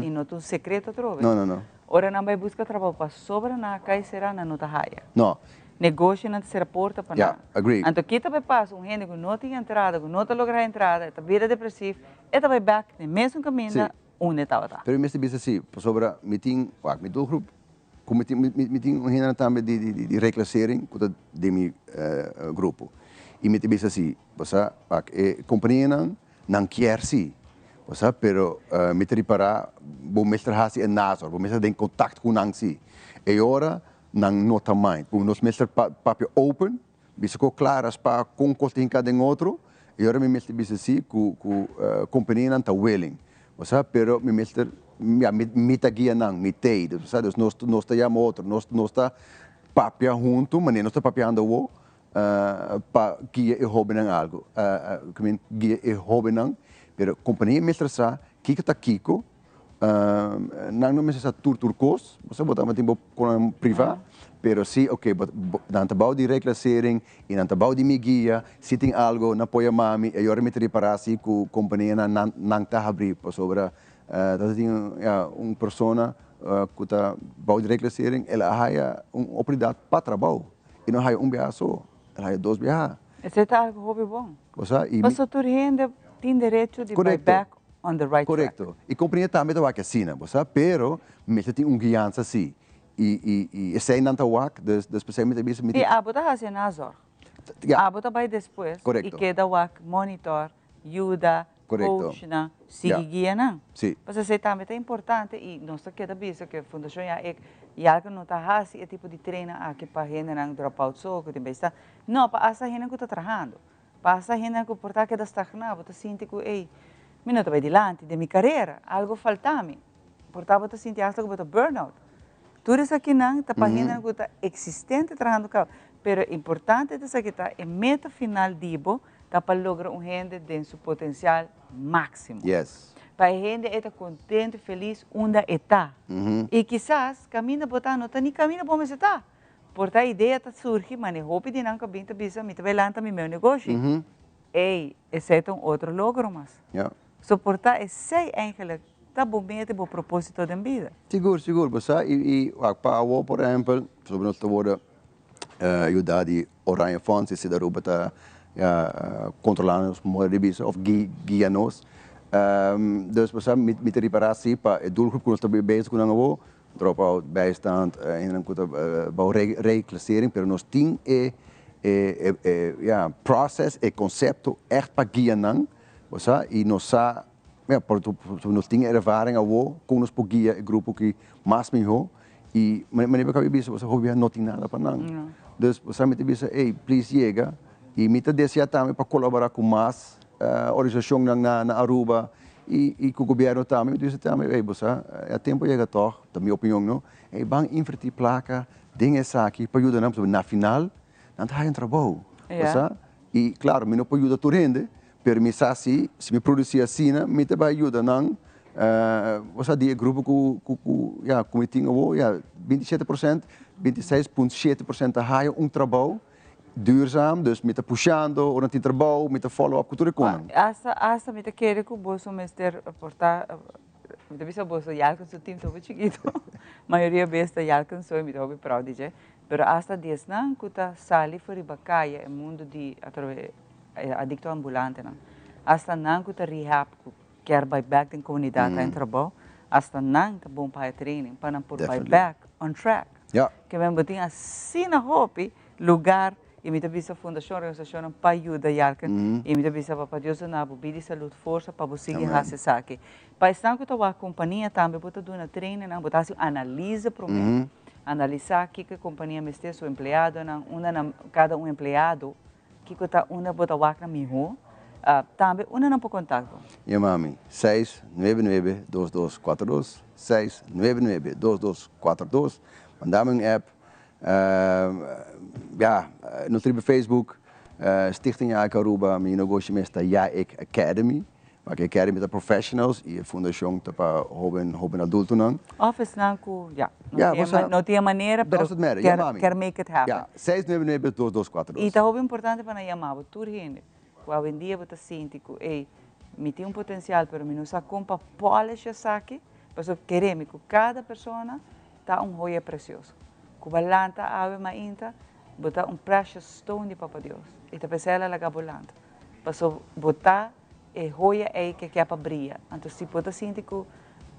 e não tem secreto trove. Não. Ora não vai buscar trabalho para sobra na cai será na nota raia. Não. Negócio não será porta para nada. Agree. Então aqui também passa gente que não tem entrada, que não está logrando entrada, está vida depressiva, e também back no mesmo caminho onde estava. Pero me disse assim, sobre meeting, me do grupo. Como tem gente também de reclassering de meu grupo. E me disse assim, você, a companhia não quer sim, você, pero me reparar, vou mestrar assim em Nazor, vou mestrar em contato com não sim. E agora não nota mais, vou nos mestrar papel open, bisa ko claras para com costa em cada outro. E agora me disse assim, que a companhia não está willing, você, pero me mestrar me guia não, me tei, sabe? Nós estamos outro, nós está papia junto, mas nós está papiando o para guia e hobby não algo, guia e hobby não, pero companhia mestra sa, kiko ta kiko, não mestra sa turcos, você botar uma tempo com privado, pero sim, ok, não tá bom de reclassering, e não tá bom de me guia, se tem algo na apoia mami, e agora me reparar se que companhia não tá abrir para sobre dat is persona que está bouwt reclassering, ela há oportunidade para trabalho. E não há biá só, ela há dois biá. Isso é algo hobby bom. E mas tu rende tem direito de buy back on the right correcto. track. E compreendo também que é assim, pero me tem guiança assim. E sei não tá wak, especialmente bisa E a bota fazendo azor. A bota vai depois. Correcto. E queda wak monitor, ajuda, coach na sigue guia não. Sim. Mas isso também é importante e nós queda bisa que a fundação já que não tá assim é tipo de treino aqui para gente não dropout só que tem besta. Não, para essa gente que está trabalhando. Para essa gente que portar que está estagnado, bota sinto que ei, me não vai dilante de minha carreira, algo falta-me. Portar bota sinto hasta que bota burnout. Tudo isso aqui não está para gente que está existente trabalhando com, pero importante é isso que está em meta final dibo, está para lograr gente de seu potencial máximo. Yes. Para a gente estar contente, feliz, onde está. E quizás caminho botar não está nem caminho bom mas está. Porque a ideia está surge, mas eu hope de não que binta bisa, me vai lançar meu negócio. Ei, esse é outro logro mas. Suportar esse eigenlijk tá bom mesmo o propósito da vida. Seguro, você e para o por exemplo, sobre nós agora ajudar de Oranje Fonds, se da ruba tá controlando os modos de bisa, ou guia-nos. Dus we zijn met de reparatie, het doelgroep kunnen we bezig kunnen gaan, drop-out, bijstand, en dan kunnen we reclassering, maar ons team proces, concept echt para guiar, e nós por nós team ervaring ao, com nos guia o grupo que mais melhor, e mas nem para caber bisa, você hobby não tem nada para não. Dus we zijn met de bisa, hey, please chega, e met de desejar também para colaborar com mais organização na Aruba e com o governo também, então também, ei, bossa, é tempo chega toch, da minha opinião, não, é bang invertir placa, dinheiro aqui para ajudar não, na final, não tá em trabalho, bossa, e claro, me não pode ajudar tu rende, pero me assim, se me produzir assim, me te vai ajudar não, bossa, de grupo como tinha o, 27%, 26,7% há trabalho duurzaam, dus met de puxando, ou não tem trabalho, met de follow-up, tudo com. Essa me te quer que o bolso mester portar, me te visa bolso já com seu time todo chiquito, maioria besta já com seu me te hobby proud de, pero hasta 10 não que tá sali fora bacaia, é mundo de através adicto ambulante não, hasta não que tá rehab, quer buy back em comunidade em trabalho, hasta não tá bom para training, para não por buy back on track. Que mesmo botinha assim na hobby lugar e me bisa fundação organização para ajudar jalken e me bisa para Deus na bobidi saúde força para você seguir a aqui para estar com a companhia também botar do na treino na botar assim analisa para mim analisar que a companhia me está seu empregado na cada empregado que está uma botar na melhor também não por contato mami 699-2242 699-2242 mandar-me app no tribe Facebook, Stichting Jaik Aruba, mijn negócio mesta Jaik Academy, waar Academy de professionals e a fundação para jovem adulto não. Office não não tinha maneira, pero quer make it happen. 699-2242. E tá muito importante para chamar o tur gente. Quando em dia você sente que ei, me tem potencial, pero me não sabe como para polish esse aqui, porque queremos que cada pessoa tá joia precioso. Kubalanta ave mainta, botar precious stone de Papa Deus. E te pensela la gabolanta. Passo botar joia que é para brilhar. Então se pode sentir que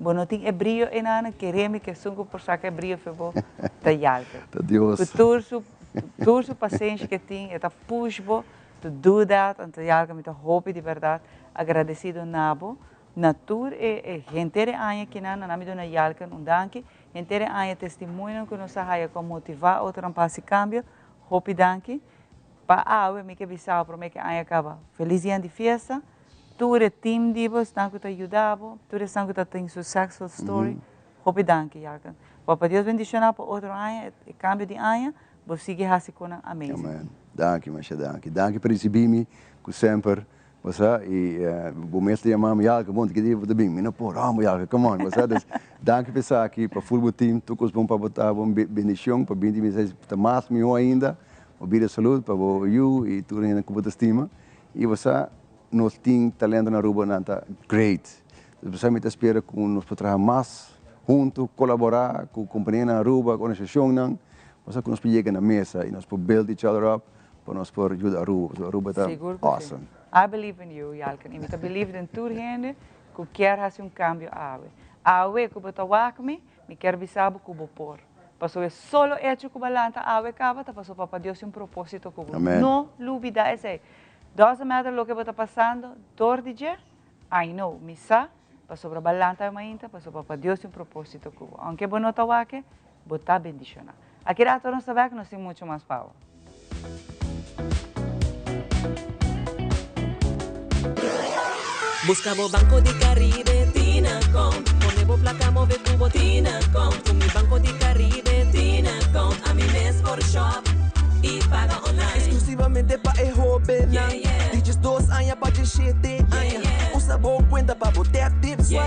não tem brilho em nada, queremos que sungo por sacar brilho febo talhado. Deus. Turso paciência que tem, tá puxbo, to do that, então algo me tá hope de verdade, agradecido nabo. Natur gente aia que na me dona yalca um danke, gente aia testemunho que nos aia com motivar outro passe cambio, hope danke, pa awe me que bisau para me que aia acaba feliz dia de festa, tudo team dibo, estão que te ajudava, tudo estão que tem successful story, hope danke yalca. Papa Deus bendicionar para outro aia, cambio de aia, você sigue assim com amazing. Amen. Danke, mas danke por receber-me, que sempre você o mestre chamava Jalka, bom, que dia você bem, me não pôr, Jalka, come on, você dus danke pessoal aqui para o futebol team, todos bom para botar bom bendição, para bem de vocês, para mais melhor ainda, ouvir a saúde para o you e tudo ainda com a estima, e você nós tem talento na Aruba nanta great, Precisamente espero que nós trabalhar mais juntos, colaborar com a companhia na Aruba, com a organização, para que nós cheguemos na mesa e nós podemos build each other up, para nós poder ajudar a Aruba. Porque Aruba está awesome. I believe in you, Jalken. I believe in tour gente que quer fazer cambio awe. Awe que bota wakme, me quer bisabo que vou por. Passou é solo hecho que balanta awe cava, tá passou para Deus propósito que vou. Não lúbida esse. Doesn't matter lo que está passando, dor de dia, I know, misa, passou para balanta a mainta, passou para Deus propósito que vou. Aunque vou não tá wake, botar bendicionar. Aqui rato não sabe que nós temos muito mais power. Buscamos Banco de Caribe, Tinacom. Ponemos placa, move tubo, Tinacom. Con mi Banco de Caribe, Tinacom. A mi mes por shop y paga online. Exclusivamente para el joven. Dices 2 años para 7 años. Usa boa cuenta para botar tips y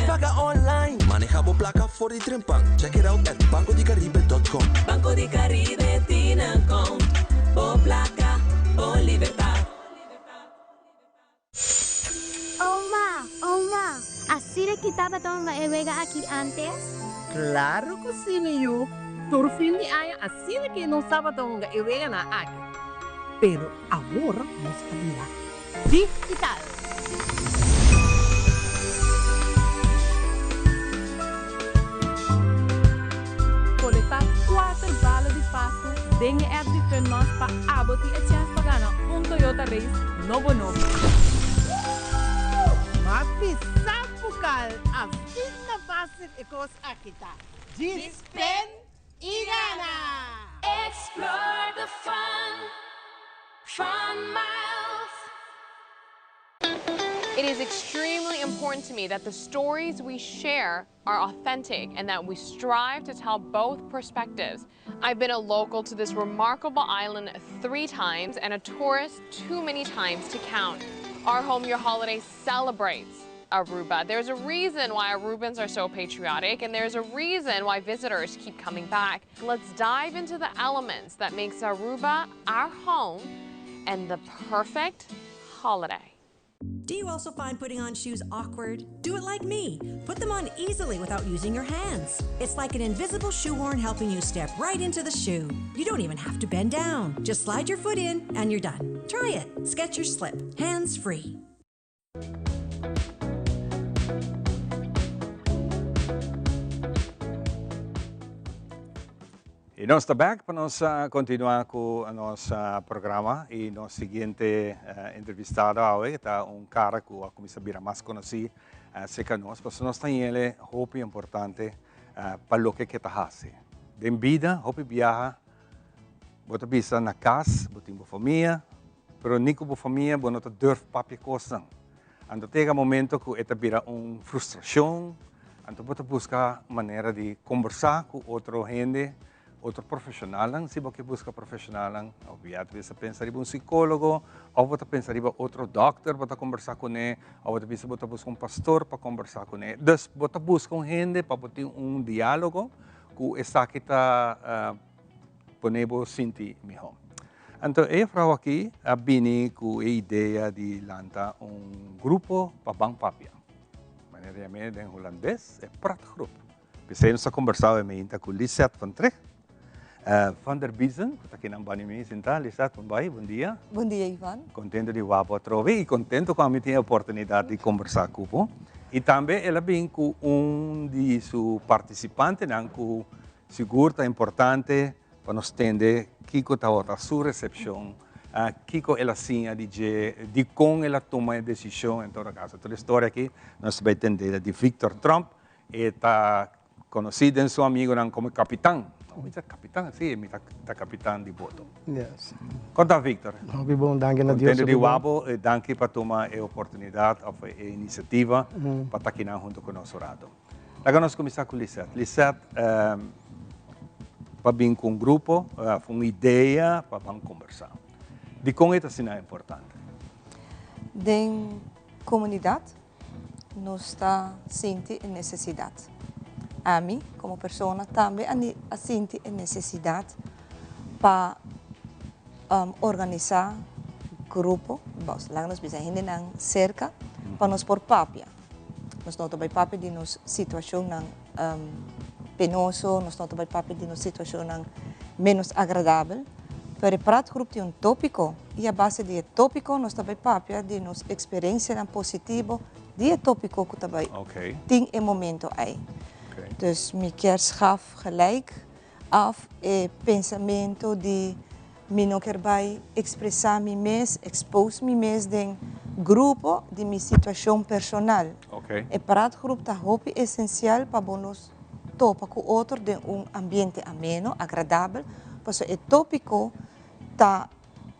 paga online. Manejamos placa for y trempan. Check it out at bancodecaribe.com. Banco de Caribe, Tinacom. Por placa, por libertad. Oma, ¿así le quitaba toda la evega aquí antes? Claro que sí, niño. Por fin de año, así de que no estaba toda la evega na aquí. Pero ahora nos habla digital. Coletar 4 balas de pasto, dengue app de Fernand para abotir a chance para ganar Toyota Race novo. Mas pisar bucal, a vida fácil e coisa aqui tá. Dispen e gana! Explore the fun miles. It is extremely important to me that the stories we share are authentic and that we strive to tell both perspectives. I've been a local to this remarkable island 3 times and a tourist too many times to count. Our Home Your Holiday celebrates Aruba. There's a reason why Arubans are so patriotic, and there's a reason why visitors keep coming back. Let's dive into the elements that makes Aruba our home and the perfect holiday. Do you also find putting on shoes awkward? Do it like me. Put them on easily without using your hands. It's like an invisible shoehorn helping you step right into the shoe. You don't even have to bend down. Just slide your foot in and you're done. Try it. Skechers Slip. Hands free. E nós estamos back para nós continuar com o nosso programa e nosso seguinte entrevistado hoje está cara que a comissão bira mais conhecido seca nós, porque nós temos ele hope importante para o que está fazendo. De vida, hope viaja, bota bisa na casa, bota em família, pero nem com família, bota não durf papi coisa. Então chega momento que está bira frustração, então bota buscar maneira de conversar com outra gente. Outro profissional, se você busca profissional, obviamente você pensa em psicólogo, ou você pensa em outro doctor para conversar com ele, ou você busca pastor para conversar com ele. Então, você busca gente para ter diálogo que está que está ponendo sentir melhor. Então, eu falo aqui, vim com a ideia de lançar grupo para Bank Papia. Maneira em holandês é Pratgroep. Pensei nós conversar com Lisette van Tricht. Van der Biesen, que está aqui na Banimim, sentar, Lisette, bom dia. Bom dia, Ivan. Contento de você trovar e contento que eu tenho a oportunidade de conversar com você. E também ela vem com de seus participantes, que seguro é importante para nós entender que está a sua recepção, que ela sinha de como ela toma a decisão em todo caso. Toda a história aqui, nós vamos entender de Victor Trump, e está conhecido em seu amigo como capitão. Mr. Capitán, sim, é capitão de voto. Yes. Conta, Victor. Bom, danke na Deus. Contente de Wabo, danke para tomar a oportunidade, a iniciativa, para estar aqui junto com o nosso lado. Agora nós começamos com Lisette. Lisette, para vir com grupo, uma ideia para conversar. De como é assim é importante? De comunidade, nós está sentindo necessidade. A mim, como pessoa, também sinto a necessidade para organizar grupo, lá nós precisamos de cerca para nós por papia. nós não vai papel de nos situação não penoso, nós não vai papel de nos situação não menos agradável. Pero o prato grupo tem tópico e a base de tópico nós também papel de nos experiência não positivo de tópico que também tem em momento aí. Dus me quer schaf gelijk af pensamento de me não quer vai expressar me mes, expose me mes de grupo de minha situação personal. E prato grupo tá roupa essencial para nos topa com outro de ambiente ameno, agradável, porque o tópico tá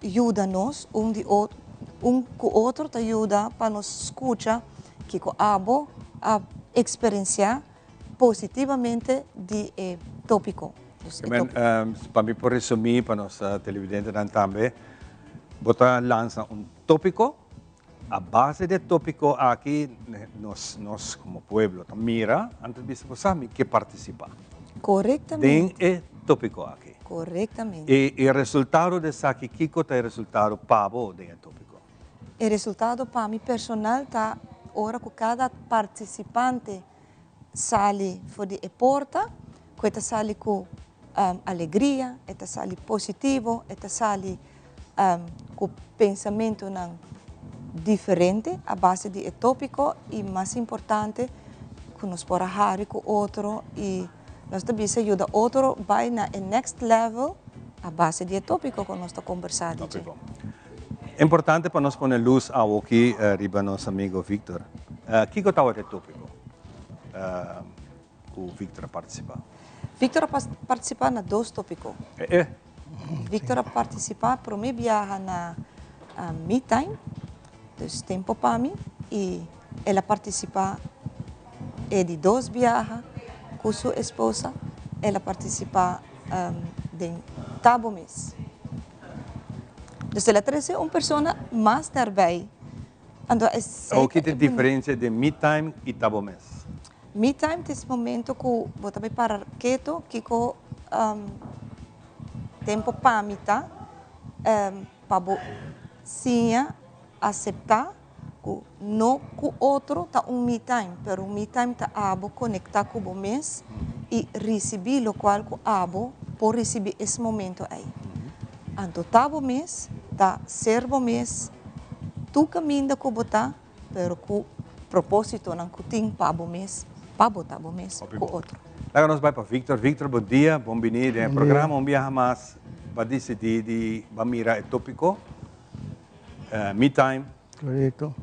ajuda-nos com outro tá ajuda para nos escutar que com abo a experienciar positivamente de tópico. Para mim, por resumir, para os televidentes também, você lança tópico, a base do tópico aqui, nós como pueblo, mira, antes de você que participa. Corretamente. Tem tópico aqui. Corretamente. E o resultado desse aqui, Kiko, é o resultado pavo do tópico. O resultado para mim personal está, ora que cada participante sale fora de porta, que sale com alegria, sale positivo, sale com pensamento diferente, a base de tópico e mais importante, que nos podemos falar com outro e nós também ajuda outro vai na next level, a base de tópico que nós estamos conversando. É importante para nós pôr luz aqui, riba nosso amigo Victor. Que é o tópico? O Victor participa. Victor participa na dois tópicos. Victor participa para mim viaja na me time, dus tempo para mim, e ela participa de dois viaja com sua esposa, ela participa de tabo mês. Dus ela traz uma pessoa mais daarbij. O que é a diferença de me time e tabo mês? Me time nesse momento que você vai parar quieto, que com tempo para mim tá, para sim aceitar que não com outro tá me time, pero me time tá abo conectar com o mês e receber o qual que abo por receber esse momento aí. Então tá o mês, tá servo mês, tu caminha com botar, pero com propósito não que tem para o mês. Para botar bom mês com outro. Agora nós vamos para Victor. Victor, bom dia, bem-vindo ao programa. Um dia mais para decidir de mirar o tópico, me time. Correto.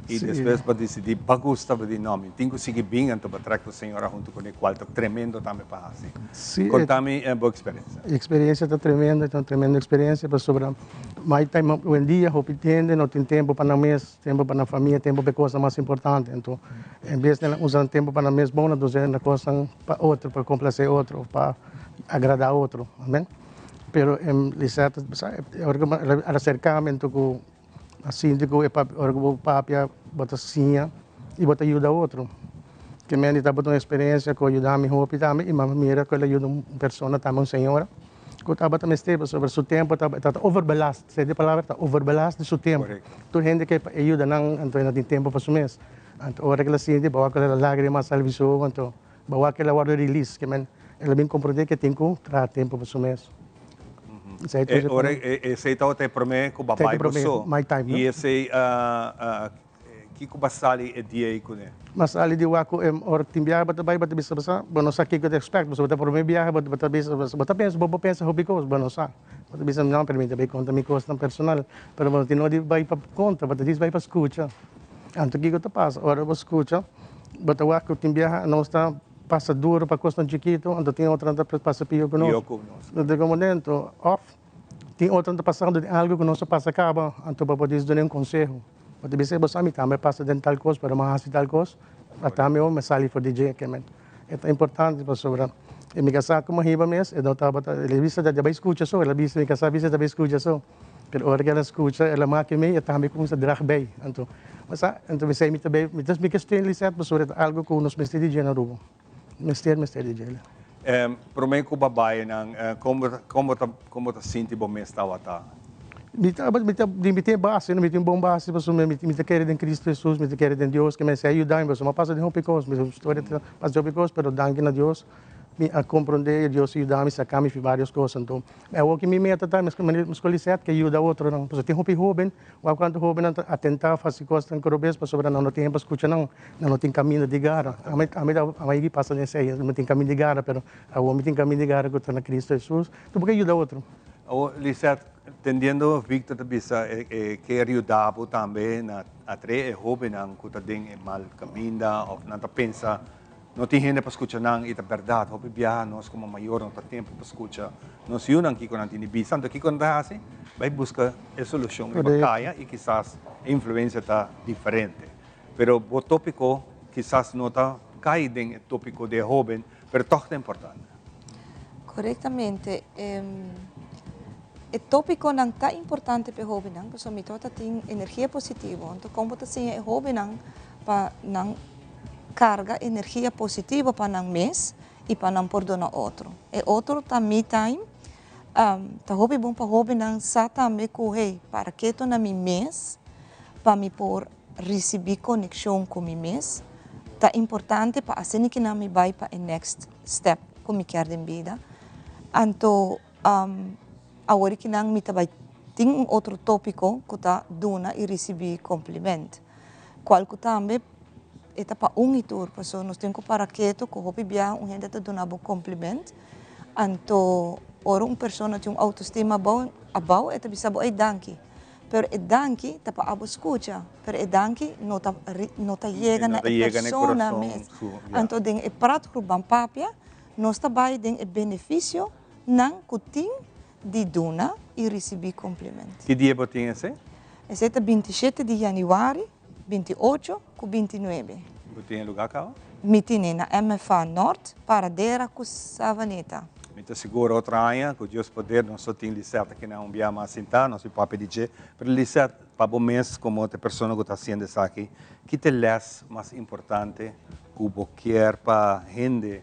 E depois para decidir para gostar de nome. Tenho que seguir bem, então para trazer a senhora junto com o qual está tremendo também para assim. Conta-me a boa experiência. A experiência está tremenda, então tremenda experiência para sobre mais time um dia, eu entendo, não tem tempo para mês, tempo para a família, tempo para coisa mais importante. Então, em vez de usar tempo para mês bom, nós usamos coisa para outro, para complacer outro, para agradar outro, amém? Pero em liceto, o acercamento com assim digo é para o papia bota sinha e bota ajuda outro que me está botando experiência com ajudar me roupa também e mira que ele ajuda uma pessoa também uma senhora que estava também esteve sobre seu tempo está overbelast se de palavra está overbelast de seu tempo tudo gente que ajuda não então não tem tempo para seu mês então hora que ela sente bawa aquela lágrima salvação então bawa aquela word release que men ela bem compreender que tem que ter tempo para seu mês. Ora, esse então te promete que o papai passou. E esse que o basali é dia aí com ele. Mas ali de waku or timbiar bata bai bata bisa basa bonosa que eu expect mas bata promete viajar bata bisa bata pensa bobo pensa hobby cost bonosa bata bisa não permite bai conta mi costa personal pero bata não de bai para conta bata diz bai para escuta anto que eu te passa ora vou escuta bata waku timbiar não está passa duro para costa chiquito onde tem outra anda passa pio conosco de momento off tem outra anda passando de algo que não se passa acaba então para poder dar um conselho pode dizer você a mim também passa de tal coisa para mais tal coisa até meu me sali for DJ que men é importante para sobre e me casar como riba mês e não estava ele vista já vai escuta só ela vista me casar vista já vai escuta só pero hora que ela escuta ela mais que me também com se drag bem então mas então me sei me também me das me questão licença sobre algo que nos mestre DJ na rua mestre DJ Para mim, como babae, como tá sente bom mês tá? Mita base, mita bom base, mita querer em Cristo Jesus, mita querer em Deus, que me se ajudar, mas uma passa de rompicos, mas história passa de rompicos, pero danke na Deus, me a compreender, Deus ajudar me sacar me várias coisas, então é o que me meta tá, mas escolhi certo que ajuda outro não, porque tem rompi jovem, ou quando jovem a tentar fazer coisas em corobes, para sobre não tem para escutar não tem caminho de gara, a mãe passa nesse aí, não tem caminho de gara, pero a homem tem caminho de gara que está na Cristo Jesus, então porque ajuda outro. Lisette, entendendo Victor de bisa que ajudava também na atre jovem ang kutading mal caminda ou nanta pensa não tem gente para escutar não e a verdade hope biar nós como maior não tem tempo para escutar nós yun ang kiko nanti ni bisa então kiko nanta assim vai buscar a solução para kaya e quizás a influência está diferente pero o tópico quizás não está caído em tópico de jovem pero toch é importante. Corretamente. O tópico não está importante para o jovem, porque a mitota tem energia positiva. Então, como você tem o jovem para não carga energia positiva para não mês e para não perdonar outro. E outro também tem, tá jovem bom para jovem não sa também correr para que estou na minha mês para me por receber conexão com minha mês. Tá importante para assim que não me vai para o next step como me quer em vida. Então agora que não me trabalha tem outro tópico que está dona e receber cumprimento. Qual que também é para itur, porque nós temos para que to que hopi bia gente te dona bom cumprimento. Então ora pessoa tem autoestima bom, abau é bisa bom danke. Pero e danke tá para abo escuta, pero e danke não tá chega na pessoa mesmo. Então den e prato grupo papia, nós trabalha den e benefício não cutim de dona e receber cumprimento. Que dia você tem esse? Esse é 27 de janeiro, 28 e 29. Você tem lugar cá? Me tem na MFA Norte, Paradera com Savaneta. Me te seguro outra área, com Deus poder, nós só temos Lisette que não via mais sentar, nós vamos para pedir, mas Lisette, para o mês como outra pessoa que está sendo aqui, que te les mais importante que você quer para a gente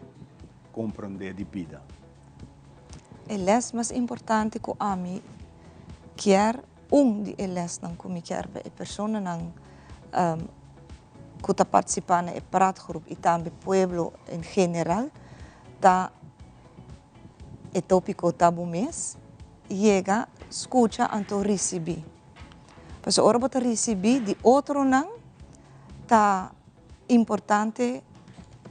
compreender de vida? O les mais importante que a mim quer de les não como quer para a pessoa não que está participando no praatgroep e também o povo em geral está o tópico tabu mês chega escuta então receber mas a hora você receber de outro não está importante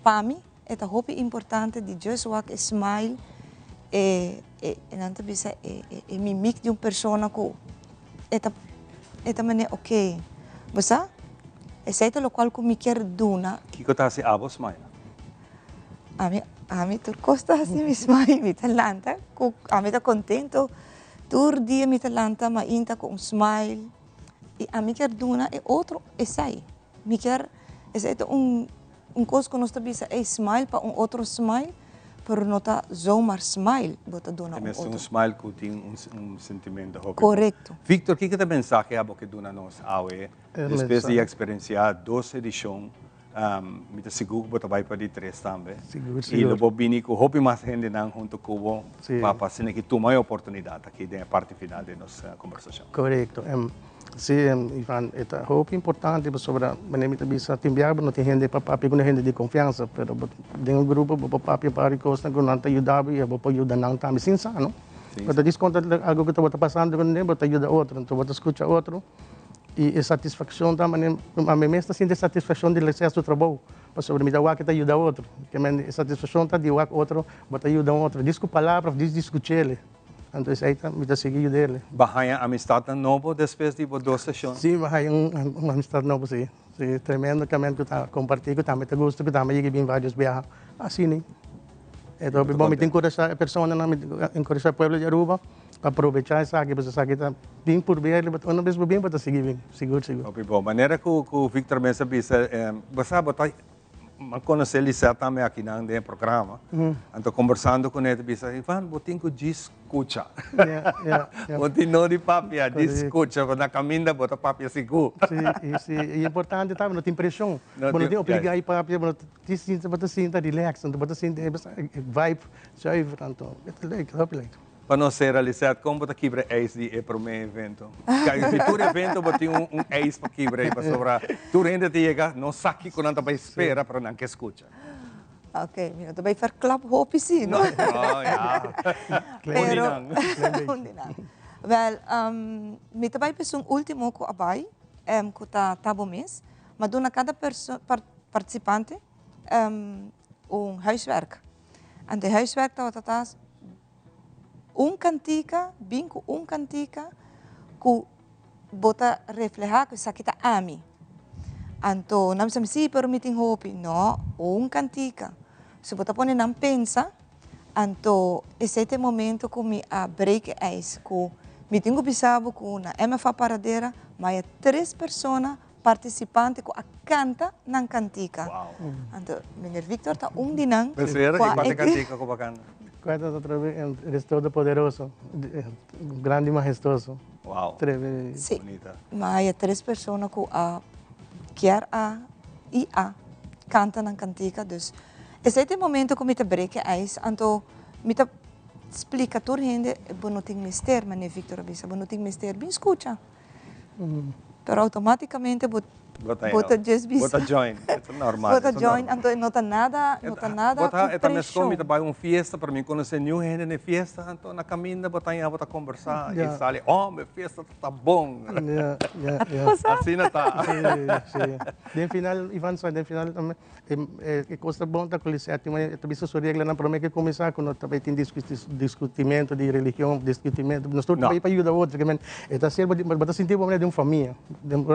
para mim é muito importante de just walk smile não te bisa mimik de pessoa que é maneira ok você esse é o qual que me quer dona que está assim abo smile a mim tu costa assim me smile me talanta a mim está contento todo dia me talanta mas ainda com smile e a mim quer dona é outro esse aí me quer esse é coisa que nós está bisa é smile para outro smile pero não está zomaar smile bota dona outro smile que tem sentimento correto Victor que é a mensagem que dona nós awe depois de experienciar 2 edições me te seguro que vai para de 3 também e o bobini que hope mais gente não junto com para passar que tu maior oportunidade aqui na parte final de nossa conversação correto sim Ivan é muito importante sobre a maneira de bisa timbiaba não tem gente para papi com gente de confiança pero dentro do grupo para papi para costa que não te ajudava e para ajudar não também sincero quando diz conta algo que está passando com ele para ajudar outro então você escuta outro e a satisfação também a mim está sendo satisfação de excesso do trabalho para sobre me dar que te ajuda outro que a satisfação está de outro para ajudar outro diz com palavras diz discutir então aí está me dá seguir dele bahaya amistad novo depois de 2 sessões sim bahaya amistad novo sim tremendo que eu tá compartilhar que também te gosto que também cheguei em vários viagens assim né então bom me tem encorajar a pessoa não me encorajar o povo de Aruba para aproveitar essa aqui você sabe tá bem por ver ele uma vez bem para seguir bem seguro bom maneira que o Victor me sabe você botar conhecer Lisette também aqui no programa então conversando com ele disse Ivan botinho que escuta botinho não de papia escuta na caminha bota papia seguro sim é importante tá não tem pressão não tem obrigar aí papia não te sinta relax não te sinta vibe so então é legal para nós ser realizado, como botar quebra eis de para o meu evento. Porque todo evento botar eis para quebra e para sobrar. Tu ainda te chega, não sabe quando anda para espera para não que escuta. Ok, mira, tu vai fazer club hope sim, não? Oh, ja. Pero, well, me também penso último que abai, que tá tabo mês, mas dona cada participante huiswerk. En de huiswerk dat cantica, binco cantica, que bota reflejar que sakita ami. Anto, nam sam si permiting hopi, no, cantica. Se bota pone nam pensa, anto, esse momento que me break ice, que me tenho bisabo que na MFA paradeira, mas 3 pessoas participantes que canta na cantica. Wow. Anto, meneer Victor tá dinang. Perceber que quanto cantica que bacana. Cuenta outra vez, eres todo poderoso, grande e majestoso. Wow. Sí. Bonita. Mas 3 pessoas que quer canta na cantica, dus esse momento que me te break ice, anto me te explica tudo gente, bonoting mister, meneer Victor Abisa, bonoting mister, bem escuta. Pero automaticamente bota just bis. Bota join, isso é normal. Bota join, anto não tá nada, Bota também como te vai festa para mim conhecer new gente na festa, então na caminho bota conversar e sale, minha festa tá bom. Assim não tá. Sim. No final, Ivan, no final também é coisa bom da colícia, também isso regra na promessa que começar quando também tem discutimento de religião, discutimento, nós todos também para ajudar outros, que está sendo bota sentir de uma família.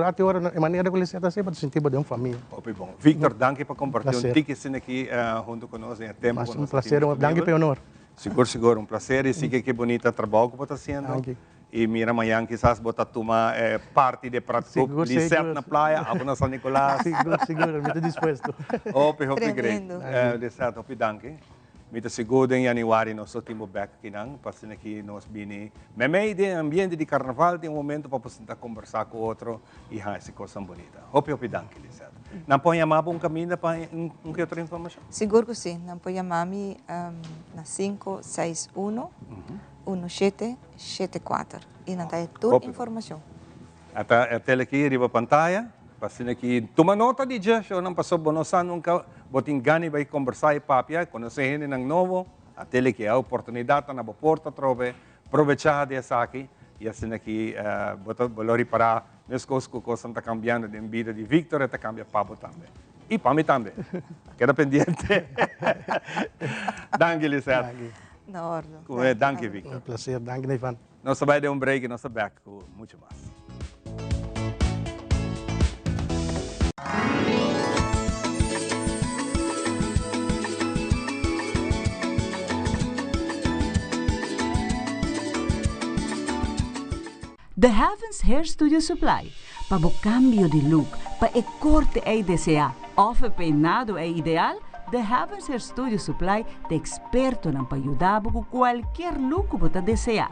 Até agora a maneira da colícia está sendo sentir de uma família. Bom. Victor, danke por compartilhar tickets aqui junto conosco em tempo. Um prazer, danke pelo honor. Seguro, um prazer e siga que bonita trabalho que você está fazendo. E mira amanhã quizás você toma parte de prato de certo na praia, a na São Nicolás. Seguro, me estou disposto. Hope great. De certo, hope danke. Mita seguro em januário nós temos back aqui não, passando aqui nós bini. Meio de ambiente de carnaval tem momento para sentar conversar com outro e essa coisa bonita. Hope danke, Lisa. Não põe a mapa caminho para que outra informação? Seguro que sim, não põe a mami na 561 1774 e não tem toda a informação. Até aqui riba pantalla, passando aqui toma nota de já, não passou bonosa nunca. Botin gani vai conversar e papia, conhecer gente ng novo, até que a oportunidade na porta trove, aproveitar dessa aqui e assim aqui, botar valor para as coisas que estão cambiando de vida de Victor e cambia papo também. E para mim também. Queda pendiente. Danke, Lisette. Na ordem. Danke, Victor. Um prazer, danke, Ivan. Nós vamos dar break e nós vamos back com muito mais. The Heavens Hair Studio Supply. Para o cambio de look, para o corte é desejar, ou o peinado é ideal, The Heavens Hair Studio Supply é experto para ajudar com qualquer look que você desejar.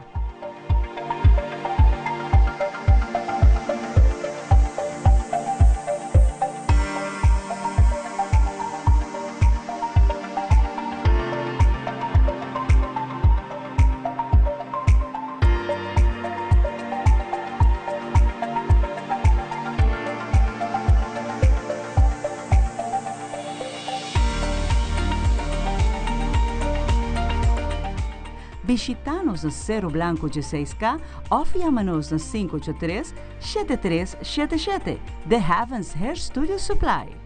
Visita-nos no Cerro Blanco 16K ou chama-nos no 583-7377. The Heavens Hair Studio Supply.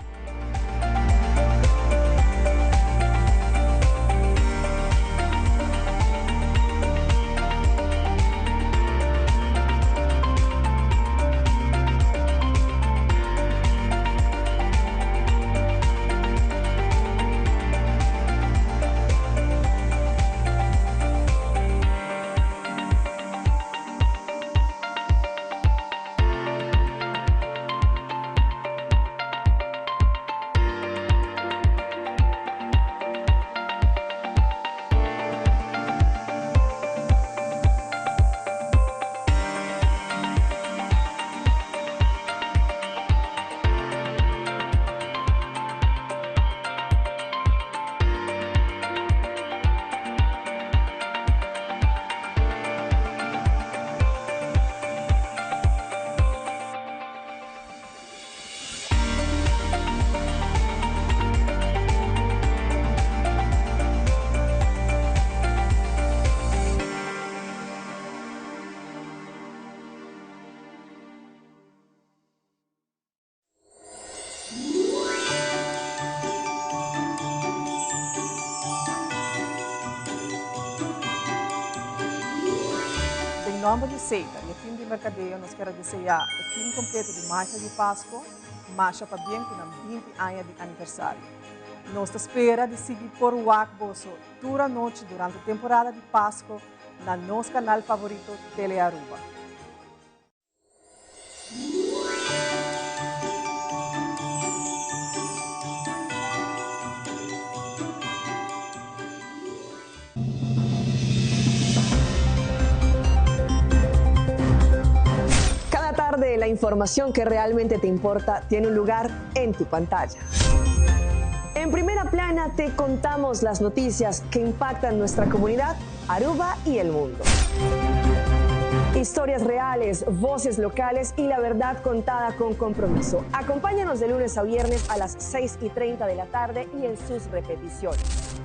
nome de Seita e fim de mercadeio, nós queremos desejar o fim completo de marcha de Páscoa, marcha para bem com 20 anos de aniversário. Nós espera de seguir por o Bosso toda a noite durante a temporada de Páscoa na nosso canal favorito Tele Aruba. Cada tarde la información que realmente te importa tiene un lugar en tu pantalla. En Primera Plana te contamos las noticias que impactan nuestra comunidad, Aruba y el mundo. Historias reales, voces locales y la verdad contada con compromiso. Acompáñanos de lunes a viernes a las 6:30 de la tarde y en sus repeticiones.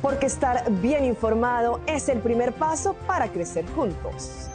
Porque estar bien informado es el primer paso para crecer juntos.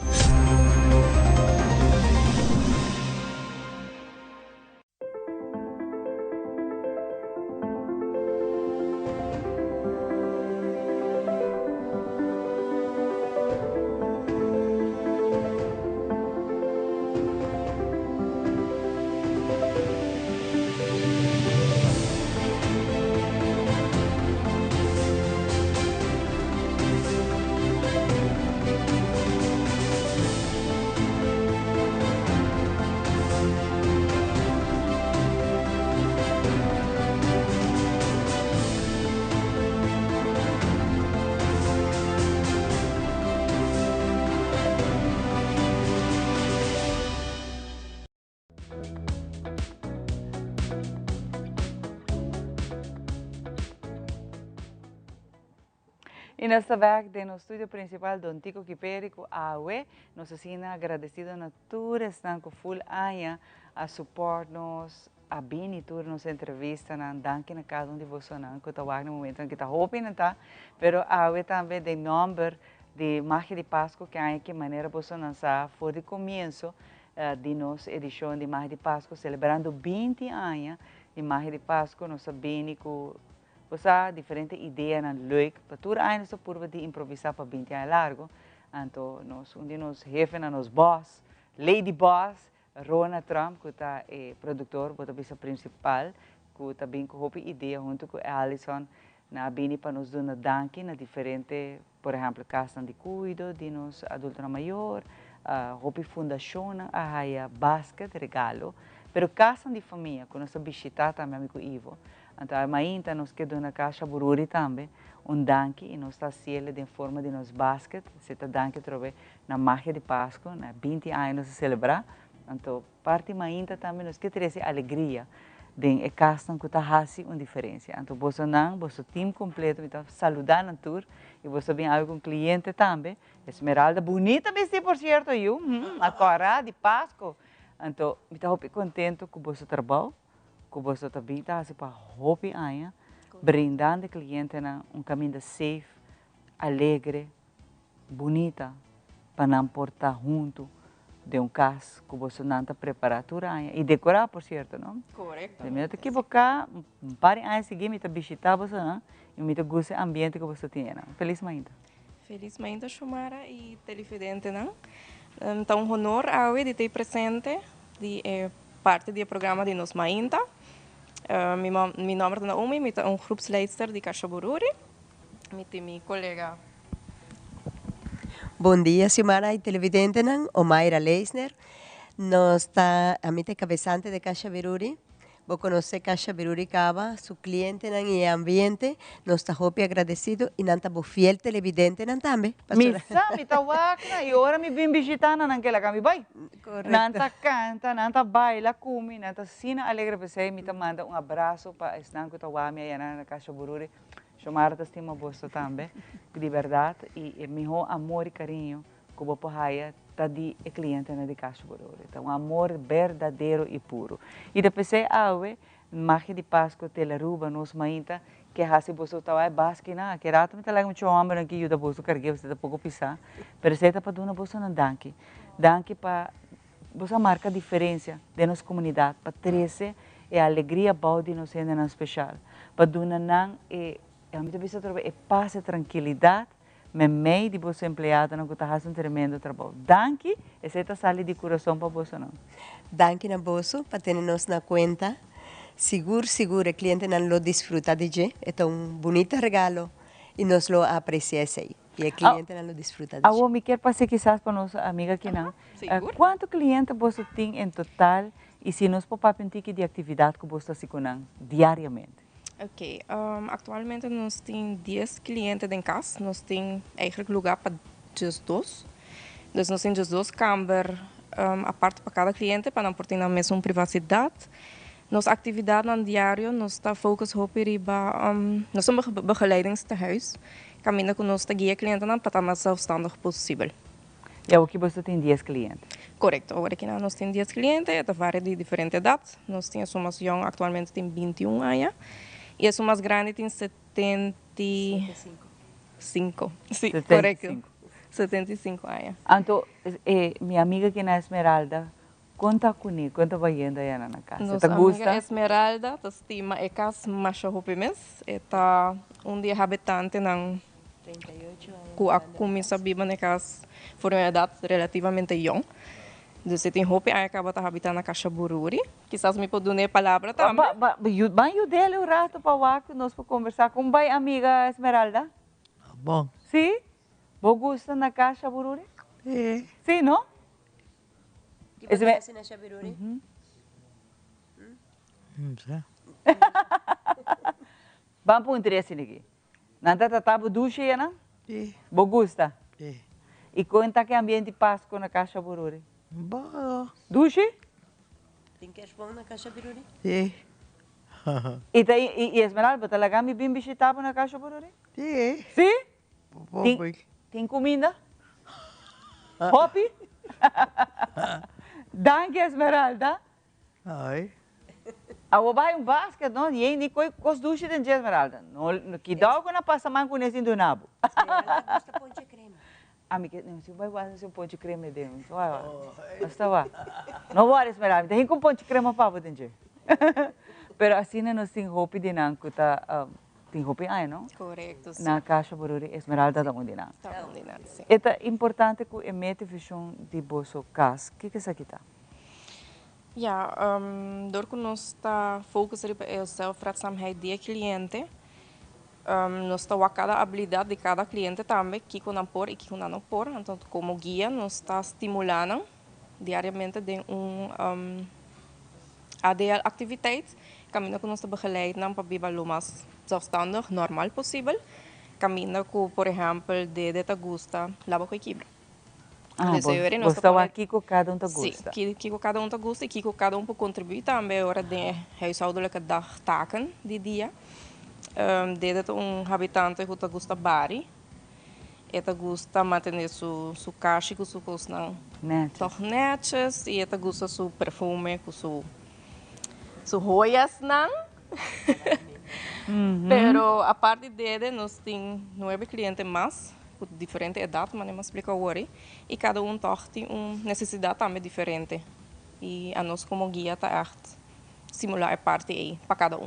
E nesta vez, no estúdio principal, Don Tico Kiperico, AUE, nos assina agradecido na toda esta full aia a suportar-nos, a bem toda nossa entrevista, na danke na cada de vocês, que está no momento em que está hoping, tá? Pero AUE também de número de Magia de Páscoa, que há que maneira vocês lançar, foi de começo de nossa edição de Magia de Páscoa, celebrando 20 anos de Magia de Páscoa, nossa bem com você diferente ideia na leuk, para tudo ainda só por de improvisar para 20 anos largo, então nós de nos jefe na nos boss, Lady Boss, Rona Trump, que está produtor, que está principal, que está bem com a ideia junto com Alison, na bem para nos dar danke na diferente, por exemplo, casa de cuido de nos adulto maior, a fundação, a basket regalo, pero casa de família, que nós visitar também amigo Ivo. Então, a mãe nos quedou na caixa bururi também, danke, e nós está cielo de forma de nos basket, se está danke trove na Magia de Páscoa, na 20 anos a celebrar. Então, parte mãe também nos quer trazer alegria de casa que está fazendo uma diferença. Então, você não, você time completo, está saludando tour e você vem algo com cliente também. Esmeralda bonita vestir por certo, eu, a cora de Páscoa. Então, me está muito contente com você trabalho. Que você também está assim para hopi aia, brindando ao cliente caminho safe, alegre, bonita, para não portar junto de casa que você não está preparado aia e decorar, por certo, não? Correto. Se me equivocar, pare aia seguir, me visitar você, e me gosta do ambiente que você tem. Feliz manhã. Feliz manhã, Shumara e televidente, não? Então, honor ao de ter presente de parte do programa de nos Mainta. Meu nome é Naomi, eu sou groepsleider de Caixa Bururi. Eu tenho minha colega. Bom dia, Simara e televidente, Omaira Leisner. Nós está a mim cabeçante de Caixa Bururi. Vou conhecer Caixa Bururi Cava, seu cliente e ambiente. Nós está muito agradecido e nanta bo fiel televidente também. Missa, me tá wakna e agora me vim visitar naquela cami vai. Nanta canta, nanta baila, come, nanta sina alegre você, me tá manda abraço para estar com tua amiga na Caixa Bururi. Chamar te estima você também, de verdade e meu amor e carinho que vou porraia tá de cliente na de Caixa Bururi. Então, amor verdadeiro e puro. E depois awe Magia de Páscoa Tele Aruba nos mainta que hasi você tá basque na que rato me tá lá muito homem aqui eu da você carguei você tá pouco pisar. Pero você tá para dona você na danke. Danke para você marca a diferença de nossa comunidade, para trazer a alegria boa de nós ainda na especial. Para dona não a mim também se trova paz e tranquilidade me mei de você empleado não está fazendo um tremendo trabalho. Danke, esse está sali de coração para você não. Danke na bolso para ternos na cuenta. Seguro, el cliente não lo disfruta de je. É um bonito regalo e nos lo aprecia aí. E o cliente não lo disfruta de je. Agora, me quer passar quizás para nossa amiga aqui não. Quanto cliente você tem em total e se nos pode pedir de atividade que você está fazendo diariamente? Ok, atualmente nós temos 10 clientes em casa, nós temos eigenlijk lugar para 2. Dus nós temos 2 câmeras a parte para cada cliente, para não ter a mesma privacidade. Nossa atividade no diário, nós está focus op nós somos begeleidingstehuis. Caminho com nós guia cliente para estar mais zelfstandig possível. E aqui você tem 10 clientes? Correto, agora aqui nós temos 10 clientes, é várias de diferentes idades. Nós temos uma young, atualmente tem 21 anos. E a mais grande tem 75. Sim, correto. 75 anos. Então, minha amiga que na Esmeralda, conta comigo, conta bem aí na casa. Nossa amiga Esmeralda, tá estima é casa mais hopimes, está dia habitante não 38 anos. Com a começa a viver na casa, for uma idade relativamente young. Dus tem roupa aí acaba tá habitando na Caixa Bururi. Quizás me pode dar palavra também. Vai o dele o rato para o arco nós para conversar com a amiga Esmeralda. Bom. Sim? Você gosta na Caixa Bururi? Sim. Sim, não? E você gosta na Caixa Bururi? Vamos para um interesse aqui. Não está tratando duche, não? Sim. Você gosta? Sim. E conta que ambiente Páscoa na Caixa Bururi? Bom. Duche? Tem que responder na Caixa Bururi? Sim. E Esmeralda, você lá me bem visitava na Caixa Bururi? Sim. Sim? Tem comida? Hopi? Danke, Esmeralda. Ai. Agora vai basket, não? E nem coisa duche de Esmeralda. Que dá que não passa mais com esse do nabo. Esmeralda gosta pão de crema. Amiga, não, se vai fazer um pão de creme dentro. Vai. Basta vai. Não vai, Esmeralda. Tem um pão de crema para você. Pero assim nós temos roupa de nanco, tá? Tem roupa aí, não? Correto. Na Caixa Bururi, Esmeralda da onde não? Está onde não, sim. É importante que emite visão de bolso casa. O que isso aqui tá? Ja, door que nós está focusando em zelfredzaamheid de cliente, nós está a cada habilidade de cada cliente também, que não por e que não por. Então, como guia, nós está estimulando diariamente de ADL activiteit. Caminho que nós está begeleiden para viver o mais zelfstandig, normal possível. Caminho que, por exemplo, de te gusta, lava com equipe. Gostou aqui com cada te gusta. Sim, que cada te gusta e que cada pode contribuir também hora de huishoudelijke dagtaken die dia. Dit habitante que te gusta bari. Te gusta manter su caixa com su coisas não netjes e te gusta su perfume com su joias não. Pero a parte dele nós temos 9 clientes mais com diferentes idades, mas não me explica agora. E cada tem uma necessidade também diferente. E a nós como guia está simular a parte aí para cada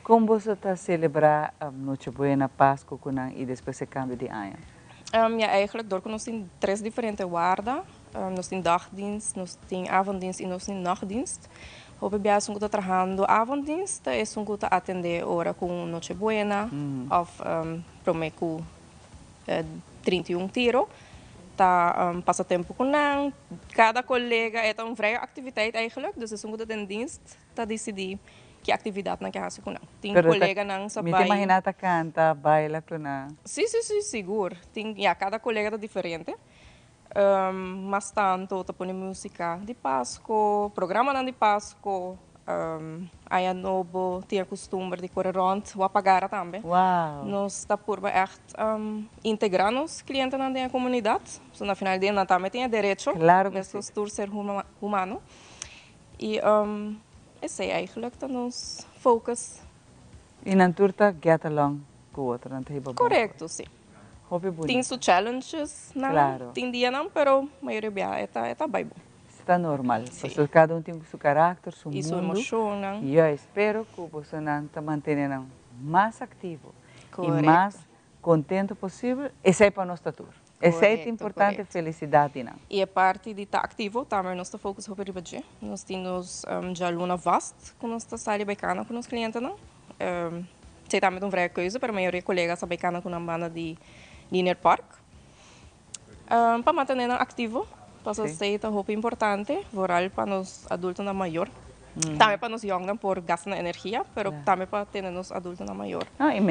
Como você está celebrar a Noche Buena, Páscoa e depois se cambia de ano? Eigenlijk door nós temos 3 diferentes waarden. Nós temos dagdienst, nós temos avonddienst e nós temos nachtdienst. Hope bij ons goed trabajando avonddienst, is goed atender hora com Noche Buena of promeco 31 tiro. Tá passatempo com nang. Cada colega é uma vrije activiteit eigenlijk, dus is een goed in dienst. Tá decidir que atividade na que hace com nang. Tem colega nang sa Me imagina ta canta, baila com nang. Sim, seguro. Tem, cada colega é diferente. Mas tanto tá põe música de Páscoa, programa de Páscoa, aí novo tem a costume de correr rond, o apagar também. Uau! Nós está por echt integrar os clientes na comunidade, so na final de ano também tem direito, claro, nesse tour ser humano. E esse é eigenlijk que nos focus. E na tour tá get along com o outro, não tem correto, sim. Tem seus challenges, não? Claro. Tem dia não, pero a maioria está bem bom. Está normal, porque cada tem seu caráter, seu mundo. E sua emoção, não? E eu espero que você não te mantenha mais ativo. Correto. E mais contento possível, esse é para nós tour. Esse é importante, felicidade, não. E a parte de estar ativo, também nós estamos focados sobre o nós temos já luna vast, que nós estamos saindo bacana com os clientes, não? Sei também uma vrije coisa, para a maioria colegas a bacana com uma banda de Linear Park. Para manter ativo, para ser é muito importante, vooral para os adultos na maior. Também para os jovens por gastar energia, mas também para ter os adultos na maior.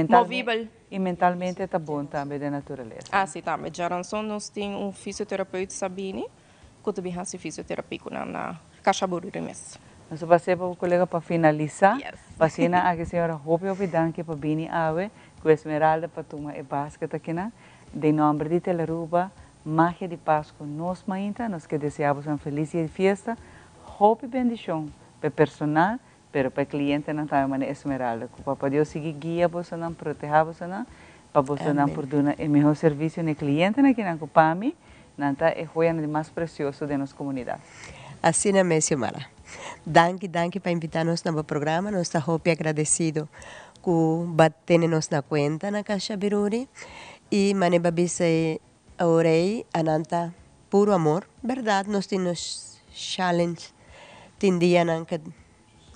Movível. E mentalmente é bom também da natureza. Ah, sim, também. Já nós temos fisioterapeuta Sabine, que também faz fisioterapia na Caixa Bururi mesmo. Nós passei para o colega para finalizar. Passina a senhora Hope danke para Bini Awe, com Esmeralda para tomar a basquete aqui na. De nome de Teleruba, Magia de Páscoa, nós mainta, nós que desejamos uma feliz festa, Hope bendição. Para personal, pero para cliente não está uma esmeralda. Para Deus seguir guia você não proteger você não, para você não por dar o melhor serviço no cliente na que não copami, não está é joia de mais precioso de nossa comunidade. Assim é mesmo, Mara. Danke para invitar-nos no programa. Nós estamos muito agradecidos por bater-nos na conta na Caixa Biruri e maneba bise a orei ananta puro amor. Verdade, nós temos challenge. Tindian que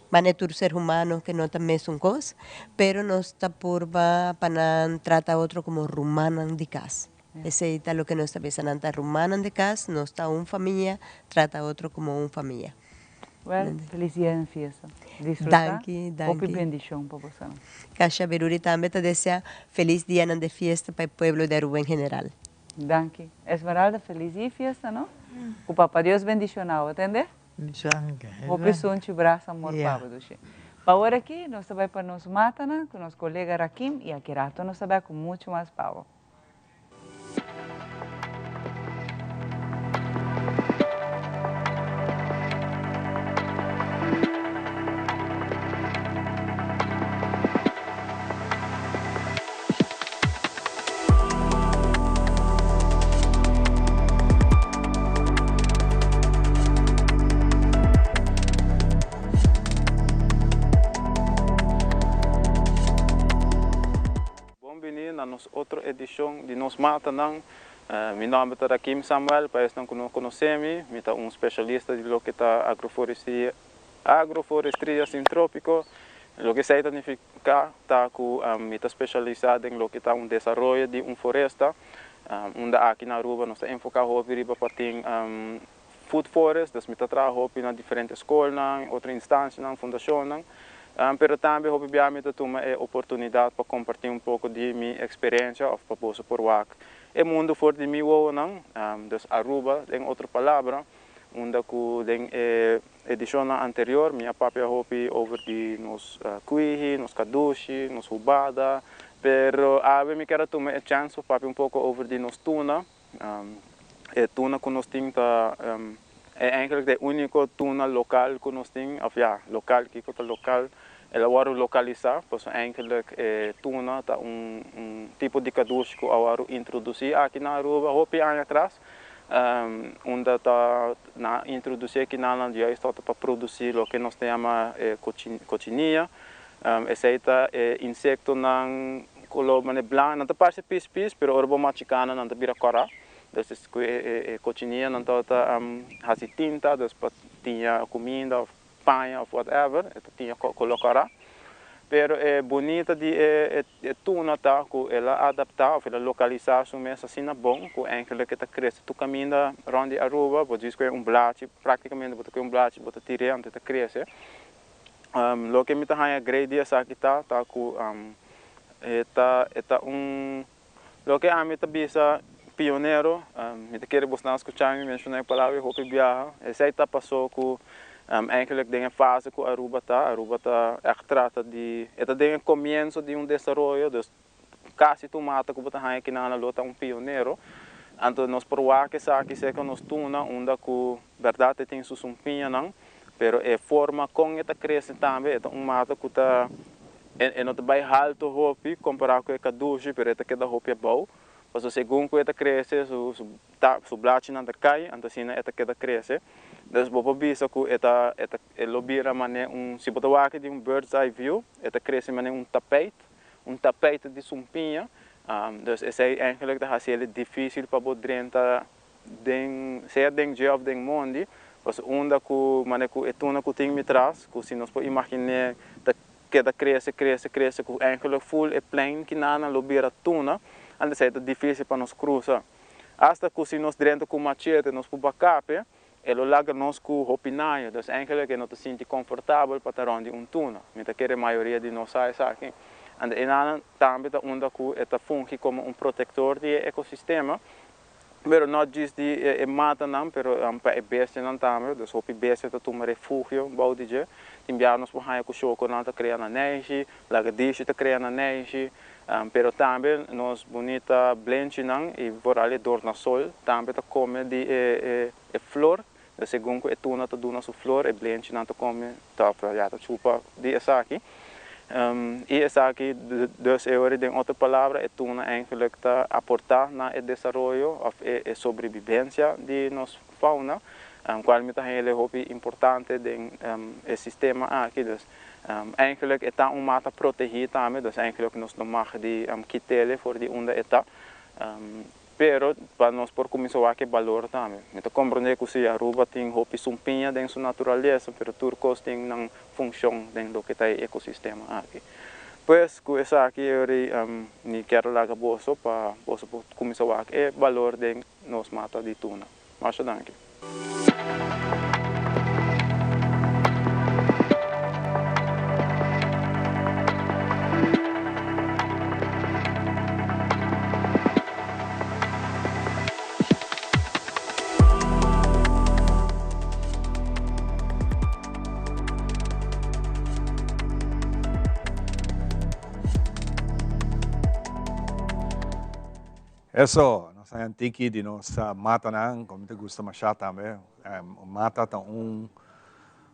manetur ser humano que no também são coisas, pero não está por para trata outro como rumano de casa. Esse é o que nós está pensando, rumano de casa, não está uma família, trata outro como uma família. Well, feliz dia em festa. Disfrutar. Danke. Hope bendição para você. Caixa Biruri também te deseja feliz dia de festa para o povo de Aruba em geral. Danke. Esmeralda, feliz dia festa, não? O Papa Deus bendicional, entende? Hope sunte braço amor para você. Para aqui, nós também para nos matana, com nosso colega Rakim e aqui rato nós também com muito mais power. Outra edição de Nos Mata Não. Meu nome é Rakim Samuel, para quem não conhece-me, eu sou especialista de lo que está agroforestria sintrópico. O que significa que estou especializado em lo que está desenvolvimento de uma floresta, onde aqui na Aruba nós estamos enfocados para ter food forest, então eu trabalho em diferentes escolas, outras instâncias, fundações. Pero também obviamente toma a oportunidade para compartilhar pouco de minha experiência ou para poder por o mundo fora de mim ou não, dus Aruba em outra palavra, onde que em edição anterior minha papel hopi over de nos cuihi, nos kadushi, nos rubada, pero ave me quero tomar a chance para pouco over de nos tuna, tuna que nós temos é eigenlijk o único tuna local que nós temos, of ja, local que é local. Ela vai localizar, pois eigenlijk tuna tá tipo de caduce que eu introduzi aqui na Aruba, hopi anos atrás, onde tá na introduzir aqui na Aruba já está para produzir o que nós chamamos cochinilla, esse é insecto não color branco, não tá parece pis, pero orbo machicana não tá vira cora. Então, cochinilla não tá faz tinta, depois tinha comida, pão, whatever, então tinha colocar. Pero é bonita de tuna tá, que ela adaptar, ela localizar sua mesa assim na bom, que eigenlijk que tá cresce, tu caminha rond de Aruba, pode dizer que é blate, praticamente pode que blate, pode tirar antes de crescer. Lo que me tá há grande essa aqui tá que tá lo que a mim tá bisa pioneiro, me quer buscar escutar me mencionar a palavra hope viaja, essa aí tá passou com eigenlijk dingen fase que Aruba tá echt trata de eta dingen comienzo de desarrollo, dus quase tomata que botar aqui na lota pioneiro, então nós provar que aqui se que nós tuna onde que verdade tem su sumpinha não, pero é forma com eta cresce também, eta mata que tá não tá bem alto hopi comparado com a caduche, pero eta queda hopi bom. Mas segundo que eta cresce, su blate não cai, então assim eta queda cresce. Dus bobo bisa que eta lobira mané se botar aqui de bird's eye view, eta cresce mané tapete de sumpinha, Dus is eigenlijk dat heel difícil para bodrenta ser den dia of den mondi, pues onda ku maneku etuna ku ting mitras, ku si nos po imaginar que da cresce, ku eigenlijk full e plain que nana lobira tuna, ande é difícil para nos cruzar. Hasta que si nos drenta com machete, nos po backup, elo laga nos ku hopinaio, dus eigenlijk não te sente confortável para ronde tuna. Mita que a maioria de nós sai aqui. En de inaan também da onda ku eta fungi como protetor do ecossistema, pero not just di mata não, pero pa e bestia não também, dus hopi bestia ta tuma refugio baudije, timbianos po haya ku shoko não ta cria na neishi, laga dishi ta cria na neishi, pero também nos bonita blenchi não e vorale dor na sol, também ta come di flor, de segundo e tuna ta duna su flor e blenchi não ta come ta ja ta chupa di esaki. E essa aqui, dus em outra palavra, é tuna eigenlijk te aportar na o desenvolvimento ou a sobrevivência de nossa fauna, qual é heel importante do sistema aqui. Dus eigenlijk é mata proteger também, dus eigenlijk nós não mag die kitele voor die onder eta. Pero para nós por começar a que valor também. Então compreender que se Aruba tem hopi sumpinha dentro sua natureza, pero turcos tem não função dentro do que está o ecossistema aqui. Pois com essa aqui eu nem quero lá boso para boso começar a que valor dentro nos mata de tuna. Mas danke. Eso, nós antiki de nossa mata não, como te gusta machar também, mata tá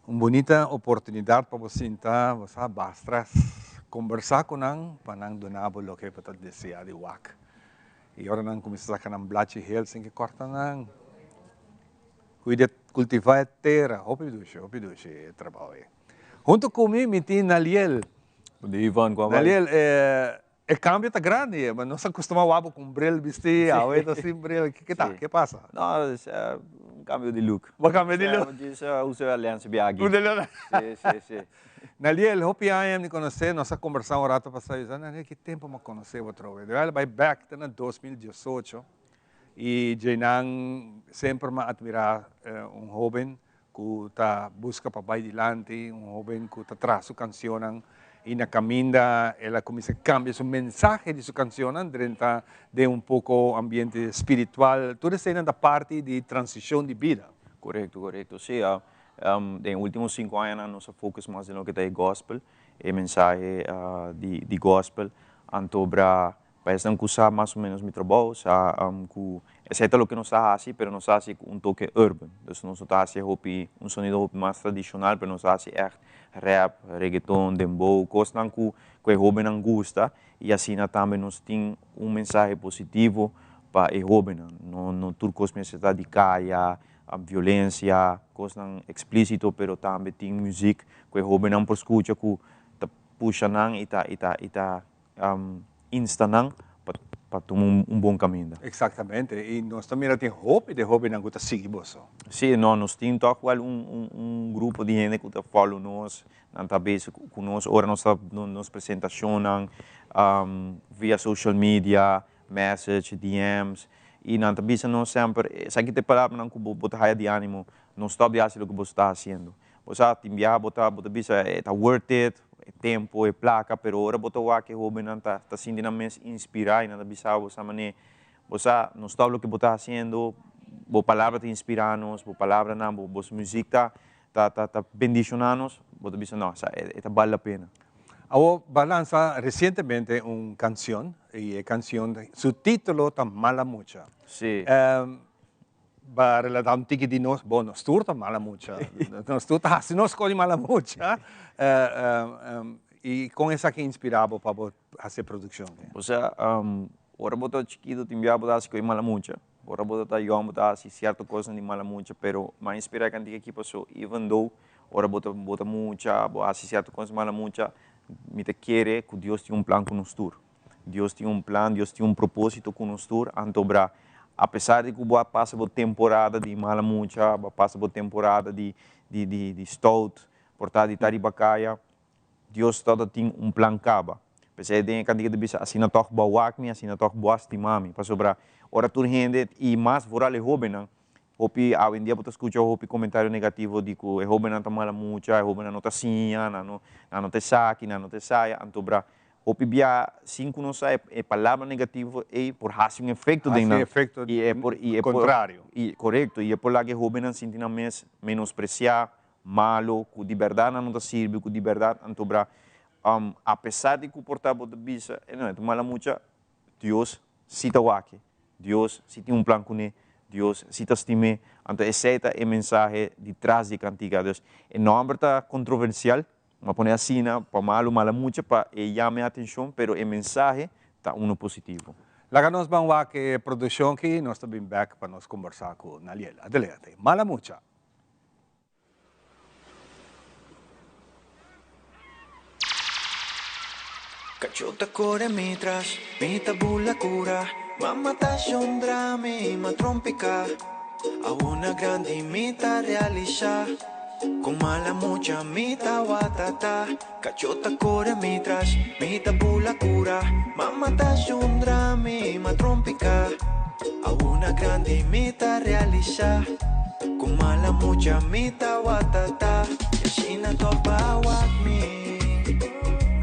bonita oportunidade para você sentar, você basta conversar com nang, para nang donabo lo que para desejar de wak. E agora nang começar a nang blachi hel sem que corta nang. Cuide cultivar a terra, hopi duche trabalho. Junto comigo me tem Naliel. Naliel o cambio está grande, mas não se acostuma a com bril vestir, a ver assim bril, que tá? Que passa? Não, é cambio de look. Um cambio de look? Usa aliança biagi. Sim. Naliel, hope I am de conhecer, nossa conversação um rato passado, que tempo me conhecer outra vez. Eu vai back em 2018 e Jainan sempre me admirar jovem que está busca para vai adiante, jovem que está traz sua canção e na caminha ela começa a cambiar o mensagem de sua canção dentro de pouco ambiente espiritual. Tudo isso é da parte de transição de vida. Correto. Sim, nos últimos 5 anos nós focamos mais no que é gospel, e mensagem de gospel, antobra para usar mais ou menos meu trabalho, exceto o que nós fazemos, mas nós fazemos toque urban. Então nós fazemos sonido mais tradicional, mas nós fazemos echt rap, reggaeton, dembow, coisas que o jovem não gosta, e assim também nós temos mensagem positivo para o jovem. Não turcos necessidade de caia, violência, coisas explícitas, mas também tem música que o jovem não escuta, que puxa e insta para tomar bom caminho. Exatamente, e nós também temos hope de jovem não que seguir você. Sim, nós temos grupo de gente que follow nós, talvez conosco, ora nós apresentação via social media, message, DMs, e talvez nós sempre, se aqui tem palavra não que botar de ânimo, não stop de fazer o que você está fazendo. Você tem que botar está worth it, tempo e placa, pero ora botar que o jovem está sentindo mais inspirar e não bisa você mané, você não stop o que você está fazendo, boa palavra te inspira-nos, boa palavra não, boa música tá bendicionando-nos, você bisa não, vale a pena. Eu balança recentemente canção, e a canção, seu título está Mala Mucha. Sim. Para la dam tiki di nos bonus turta mala mucha nos turta se nos escolhe mala mucha e com essa que inspirava para fazer produção. Ou seja, ora botar chiquito timbia botar se coi mala mucha, ora botar young botar se certa coisa de mala mucha, pero mais inspira que antiga equipa so even though ora botar mucha, botar se certa coisa mala mucha, me te quer que Deus tem plan com nos tur. Deus tem um plano, Deus tem um propósito com nós todos. Então, apesar de que o passa por temporada de Malamucha, passa por temporada de stout, portanto de Taribacaia, Deus todo tem um plano caba. Pensei que kan kita bisa asina toch bawak mi, asina toch boas timami. Para sobra ora tur gente e mais vorale joven. Hopi hoje em dia você escuta hopi comentário negativo de que é joven não tá Malamucha, é joven não tá sinha, não te saque, não te saia. Então hopi bia cinco não sai é palavra negativa e por hace um efeito de não. Efeito contrário. Correto. E é por lá que joven não sente menospreciar, malo, que de verdade não tá sirve, que de verdade então apesar de que o portavoz de bisa, não é Malamucha, Deus cita o aqui, Deus cita um plano com ele. Deus cita estime, então esse é o mensagem de trás de cantiga. Deus, não é controversial, mas pone assim, para Malamucha, para chame a atenção, mas o mensagem está positivo. Lá nós vamos ver que a produção aqui, nós estamos back para nós conversar com Naliel. Adelante, Malamucha. Cacciota core mitras, mita bulla cura, mamma t'asciondra-mi, ma trompica, a una grande mita realizza, con Malamucha mita watata, cacciota core mitras, mita bulla cura, mamma t'asciondra-mi, ma trompica, a una grande mita realizza, con Malamucha mita watata, yashina topa wakmi.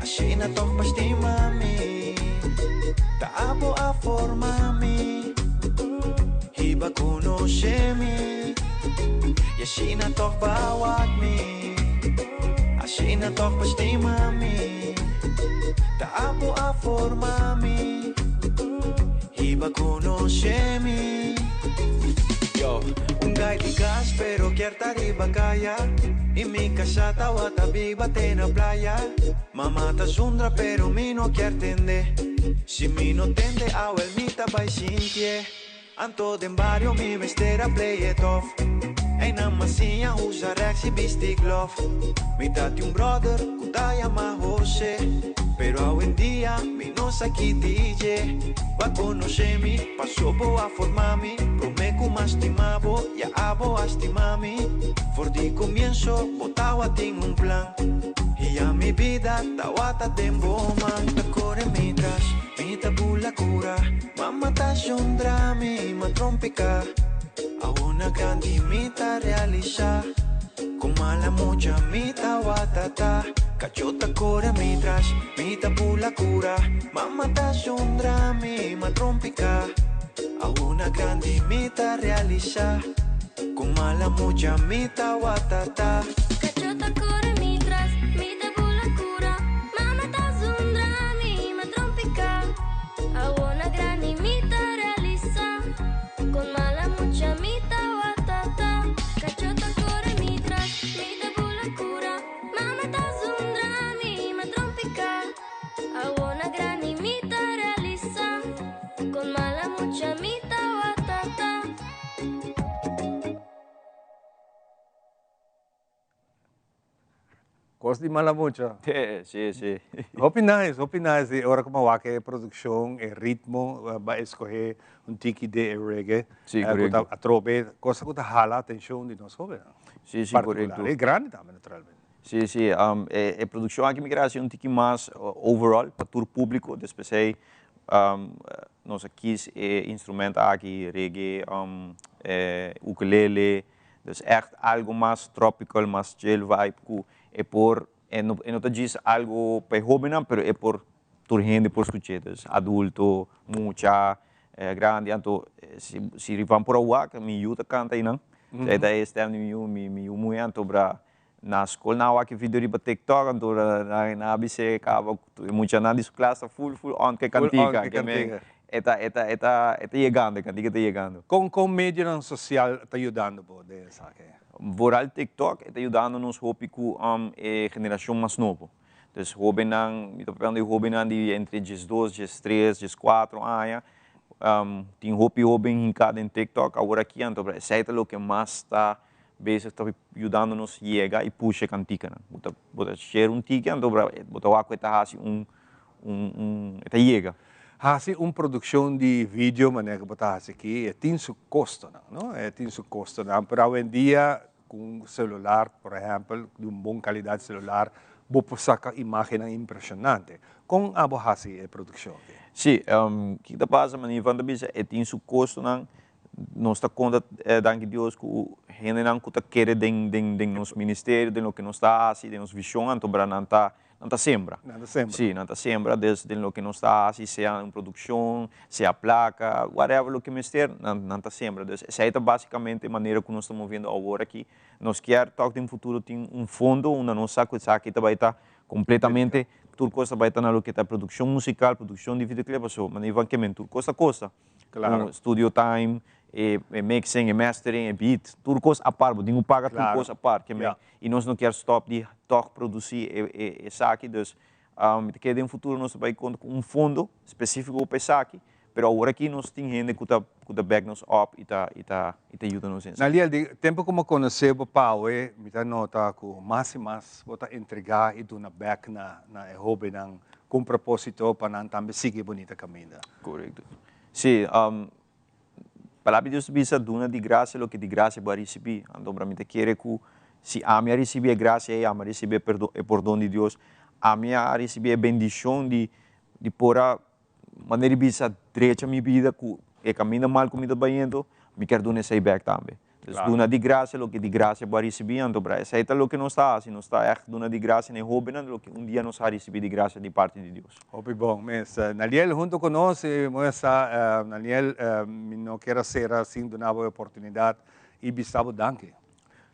Asina toch pasti mami, taabo a formami, hiba conoscemi, Asina toch bawat mi, Asina toch pasti mami, taabo a formami, hiba conoscemi. Yo, un guy di gas pero quiere arriba kaya. Y mi casa tawa tabiba na playa. Mamá ta zundra pero mi no quiere tende. Si mi no tende a el mi ta bai sintie. Anto den barrio mi mestera play it off. Ei na massinha usa rex e bistic love. Mi dati un brother kutaya ma Jose. Pero hoy en día mi no sa chi DJ. Va conoscemi, passo po a formami. Promeco más timabo, ya abo astimami. For di comienzo, botaba tengo un plan. Y a mi vida, tawata tembo man. Ta core mitras, mi tabula cura. Mamma ta shondrami, ma trompica. A una grande mita realizza. Con Malamucha mita watata. Cacciota core mitras, mi tabula cura. Mamma ta shondrami, ma trompica. A una grande mita realizza. Con Malamucha mita watata. Cacciota core mitras, mi tabula cura. Mamma ta zundrami, ma trompica. A una grande mita realizza. Con Malamucha mita watata. Cacciota core mitras, mi tabula cura. Mamma ta zundrami, ma trompica. A una grande mita realizza. Con Malamucha mita watata. Gosto de Malamucha. Sí. Hopi nice. Ora como va que produção, ritmo, vai escolher tiki de reggae. Sim, correto. A trobe, coisa que hala a atenção de nós jovens. Sim, correto. É grande também, naturalmente. Sim. A produção aqui me graça um tiki mais overall, para todo o público, especialmente nós aqui instrumento aqui, reggae, ukulele, dus echt algo mais tropical, mais chill vibe, é por, não diz algo para jovem, mas é por toda gente por escutar, adulto, mucha, grande, então se vão por a que me ajuda canta aí não, daí este ano me muito então para na escola na hora que vídeo riba TikTok então na abc acaba mucha na classe full on que cantiga que me está chegando, cantiga está chegando. Com mídia social está ajudando por dessa que Voral TikTok está ajudando-nos com a geração mais nova. Então, jovem não, estou falando de jovem de entre 12, 13, 14 anos, tem jovem em cada TikTok, agora aqui, então, esse é o que mais está ajudando-nos a chegar e puxar a cantiga. Bota share ticket, então, bota o que está chega. hasi produção de vídeo, maneira que botar aqui, tem seu custo, não? Tem seu custo, não? Pero hoje em dia, com celular, por exemplo, de uma boa qualidade de celular, você saca imagem impressionante. Com a hasi produção? Sim, o que está passando, mas Ivan também tem seu custo, não? Nós está conta, danke Deus, que o gente não está querendo de nos ministérios, de lo que nós está assim, de nos visão, então para não está sembra. Sim, não está sembra, desde lo que nós está assim, seja em produção, seja placa, whatever lo que ministério, não está sembra. Então, essa é basicamente a maneira que nós estamos vendo agora aqui. Nós queremos que no futuro tenha fundo, onde nós sabemos que vai estar completamente, tudo coisa vai estar na lo que está produção musical, produção de videoclipe, mas Ivan que tudo coisa. Claro. Studio time, mixing, mastering, beat, tudo coisa a par, tem que pagar tudo coisa a par. E nós não queremos stop de produzir essa aqui, então, que no futuro nós vamos contar com fundo específico para essa aqui, mas agora aqui nós temos gente que está back nos up e está ajuda nos. Naliel, de tempo como conhecer o Pau, me dá nota que mais e mais vou entregar e dar back na hobby com propósito para não também seguir bonita caminho. Correto. Sim, palavra de Deus bisa duna de graça, lo que de graça vai receber. Então, para mim, quer que se a minha receber graça, a minha receber perdão de Deus, a minha receber bendição de pôr maneira bisa direita minha vida, que caminha mal comigo banhando, me quer dar esse back também. Então, duna de graça, lo que de graça vai receber. Então, para essa é o que nós está, se nós está duna de graça, nem roubo, lo que dia nós vai receber de graça de parte de Deus. Hobby bom, mas Naliel junto conosco, Naliel, não quero ser assim de uma boa oportunidade e bisabo danke.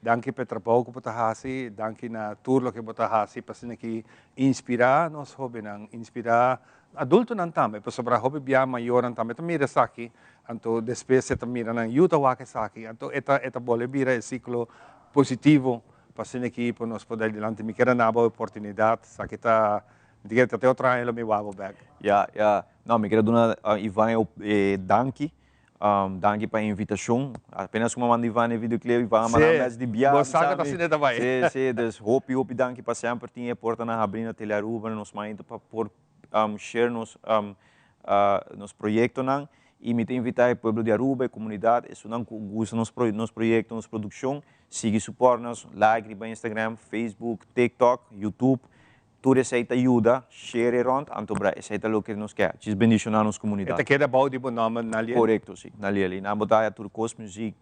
Danke para o trabalho que você faz, danke na turno que você faz, para que inspirar nós hobby, inspirar adulto não também, para sobre hobby bem maior não também, também é aqui, então depois você também na Utah wake aqui, então esta bola vira um ciclo positivo para que para nós poder adiante, me quero uma boa oportunidade, sabe que está diga até outra ano me wabo back. Não, me quero dar Ivan danke. Danke para a invitação. Apenas como manda Ivan no videoclipe, Ivan manda mais de viagem. Você sabe que está também. Sim, então, hope danke para sempre. Tinha porta na abrindo Telharuba, nos mainta para por share nos projetos não. E me tem invitar o povo de Aruba, a comunidade, isso não gosta nos projetos, nos produção. Siga suporte-nos, like no Instagram, Facebook, TikTok, YouTube. Tudo isso ajuda, share around, então isso é o que nos quer. Diz bendição na nossa comunidade. Esta queda bom de bom nome, Naliel? Correto, sim, Naliel. E na botaia turcos, música,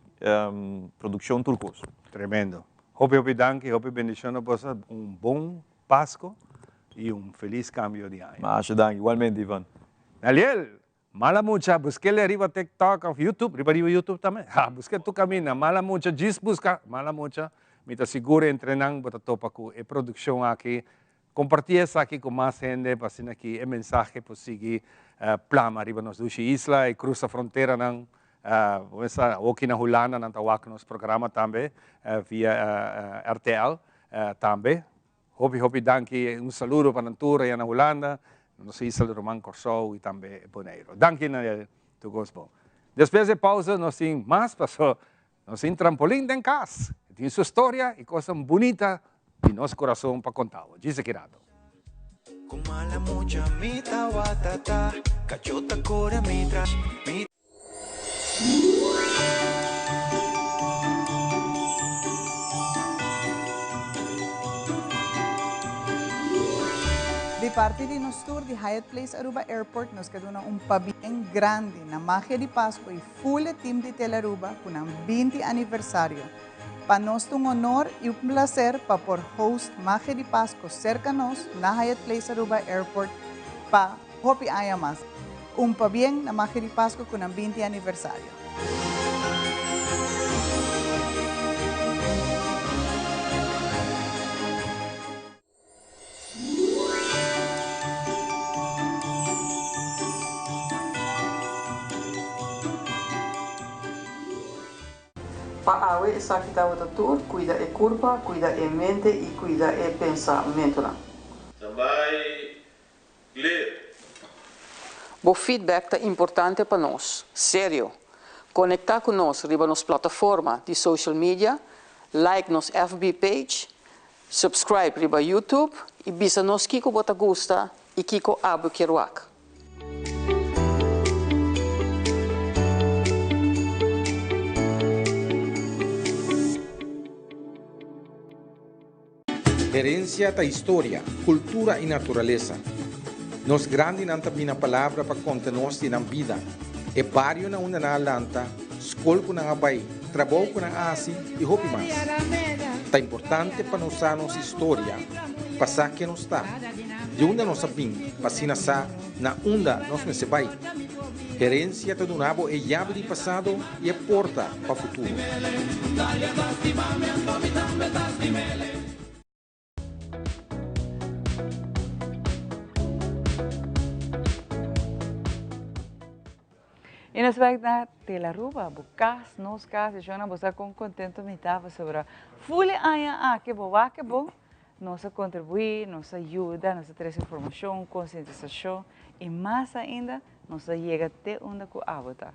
produção turcos. Tremendo. Hope danke, hope bendição a você, bom Páscoa e feliz cambio de ano. Mas danke, igualmente, Ivan. Naliel, mala mucha, busque-le arriba TikTok, YouTube, arriba YouTube também. Busque tu caminho, mala mucha, diz busca, mala mucha. Me te seguro entrenando, bota topa com a produção aqui. Compartilha isso aqui com mais gente, para que o mensagem para seguir plama arriba nos duas islas e cruza a fronteira não aqui na Holanda não tawak nos programa também via RTL também. Hope danke saludo para Natura e na Holanda, nos islas Román Corsou e também Bonaire. Danke na tu gosto. Depois da pausa nós temos mais passou, nós temos trampolim em casa, tem sua história e coisa bonita de nosso coração para contar. Diz aqui nada. Com mala mucha mita watata, cachota core mitras, De parte de nosso tour de Hyatt Place Aruba Airport, nos quedou pabiem grande na magia de Páscoa e full team de Telaruba com 20 aniversário. Para nós um honor e prazer para por host magia de Páscoa cerca nós na Hyatt Place Aruba Airport para hopi haya más. Pabiem na magia de Páscoa com 20 aniversário. Para awe essa que está o tour, cuida a curva, cuida a mente e cuida o pensamento. Também ler. O feedback é importante para nós, sério. Conectar com nós riba nos plataforma de social media, like nos FB page, subscribe riba YouTube e bisa nos kiko bota gusta e kiko abu kiruak. Herencia da história, cultura e natureza. Nos grande nanta bina palavra para conta-nos na vida. E barrio na una na lanta, escola com na abai, trabalho com na asi e roupa mais. Tá importante para nós a nossa história, passar que nos está. De onde nós sabemos, passina sa na onda nós me se vai. Herência do nabo é chave de passado e é porta para o futuro. E nós vamos na tela ruba, bucas, nos casas, já não você com contento me estava sobre fulha aia que boa que bom, nós contribuir, nos ajuda, nos traz informação, conscientização e mais ainda nós chega até onde que abota.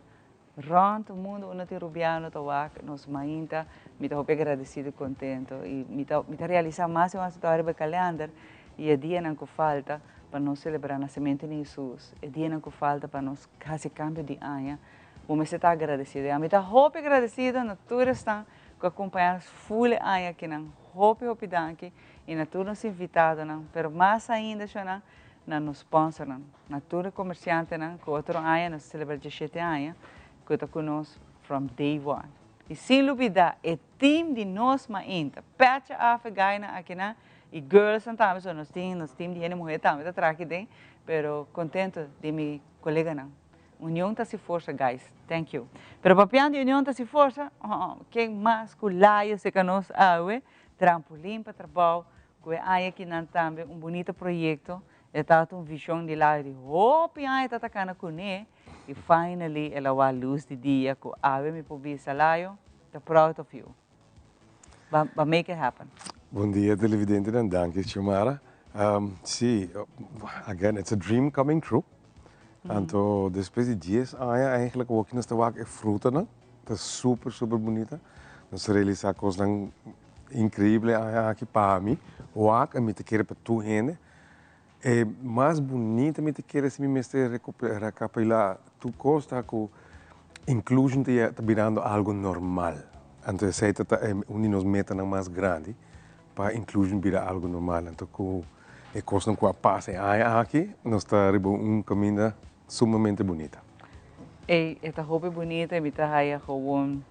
Rond o mundo onde te rubiano tawak, nos mainta, me estou agradecido e contento e me estou realizar mais uma história do calendário e a dia não que falta para nós celebrar o nascimento de Jesus. É dia que falta para nós fazer cambio de ano. Vamos estar agradecidos. Eu estou muito agradecida na todos estão que acompanham os full ano que não hope danke e na todos nos invitados não, pero mais ainda já na nos sponsor não, na todos comerciantes não, que outro ano nós celebramos 17 anos, que está conosco from day one. E sem dúvida, o time de nós ainda, pecha a gaina aqui na e girls também, so nós temos time de mulher também, tá aqui dentro, pero contento de meu colega não. União tá se força, guys. Thank you. Pero papiando de união tá se força, quem mais que laia se que nós awe, trampolim para trabalho, que aí aqui não também bonito projeto, é tanto visão de lá de hope aí tá tacana com e finally ela vai luz de dia que awe me publica salário, tá proud of you. But make it happen. Bom dia, televidente, en danke, Xiomara. Sim, again, it's a dream coming true. Então, depois de 10 anos, eigenlijk ook nós estamos aqui fruta, não? Tá super, super bonita. Nós realizamos coisas incríveis aqui para mim. O aqui, me te quero para tu, gente. É mais bonita, me te quero se me mestre recapitular. Tu gosta que inclusion está virando algo normal. Então, essa é uma das metas mais grandes. Para inclusion virar algo normal. Então, com a coisa que passa aqui, nós estamos um caminho sumamente bonito. E esta roupa bonita, me está aí gewoon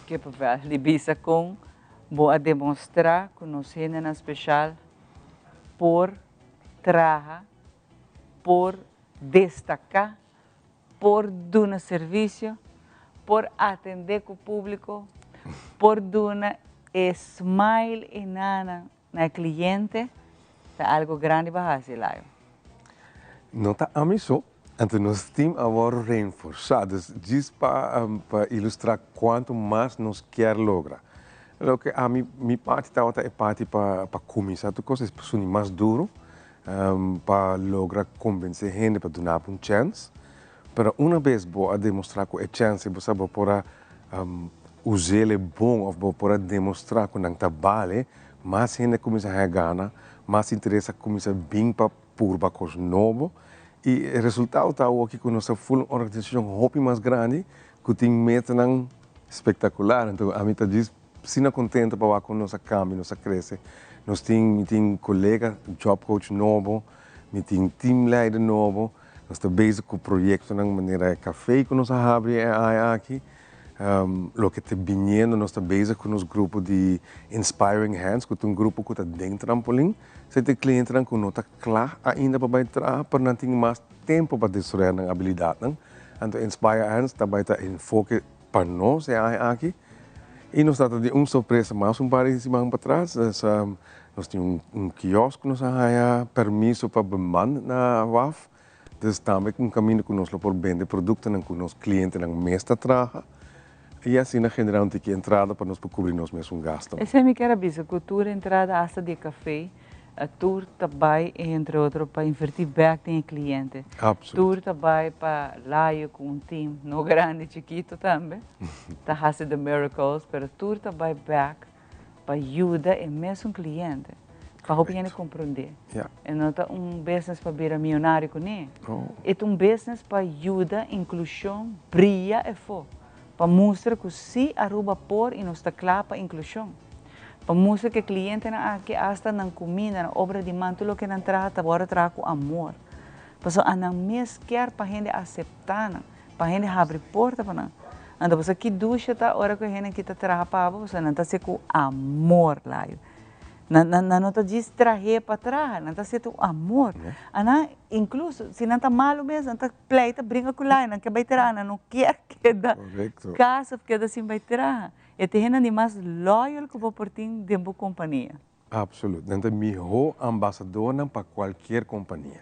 que papel, libisa com, vou demonstrar que nós temos especial por trabalhar, por destacar, por dar serviço, por atender o público, por dar smile e nana na cliente, é algo grande para fazer lá. Não está a mim só, então nós temos agora reforçados, diz para ilustrar quanto mais nós queremos lograr. Lo que a minha parte é parte para começar as coisas, é mais duro, para lograr convencer a gente para dar uma chance, mas uma vez vou demonstrar que a chance você pode usar bom ou para demonstrar que não vale, mais gente começa a ganhar, mais interesse começa a vir para purba coisa nova e o resultado está aqui com nossa full organização hope mais grande, que tem meta espetacular. Então a mim está diz, se não contenta para com nossa câmbio, nossa cresce, nós tem colega, job coach novo, tem team leader novo, nós estamos bezig com o projeto de maneira café que nós abrimos aqui. Lo que está vindo, nós estamos bezig com o grupo de Inspiring Hands, que é um grupo que está dentro do trampolim. Se tem cliente que não está claro ainda para entrar, para não ter mais tempo para desenvolver a habilidade. Então, Inspiring Hands também está em foco para nós aqui. E nós estamos de uma surpresa mais par de semanas para trás. Nós temos quiosque, nós temos permisso para beman na WAF. Então, também um caminho que nós por vender produtos que os clientes não mesmo trabalham. E assim, na general, tem que entrada para nós cobrir nós mesmos gastos. Essa é a minha bisa, cultura entrada hasta de café, a tour também, entre outros, para invertir back em cliente. Absolutamente. Tour também para laio com um time, não grande, chiquito também. Está fazendo the miracles, mas tour também back para ajudar e mesmo cliente. Para o cliente compreender. E não é business para virar milionário com ele. É business para ajudar, inclusão, brilha e fogo. Para mostrar que se Aruba por e nos está claro para inclusão. para música que cliente na aqui hasta na comida, na obra de mão, tudo que não trata, agora traga com amor. Porque a não mesmo quer para gente aceitar, para gente abrir porta para não. Então você que ducha tá hora que a gente que tá traga para você não tá se com amor lá. Não está distrair para trás, não está sendo amor. Ana, incluso, se não está malo mesmo, não está pleita, brinca com lá, não quer baitar, não quer que da casa, que da sem baitar. E tem gente mais loyal que por ti de boa companhia. Absolutamente. Não é melhor ambasador para qualquer companhia.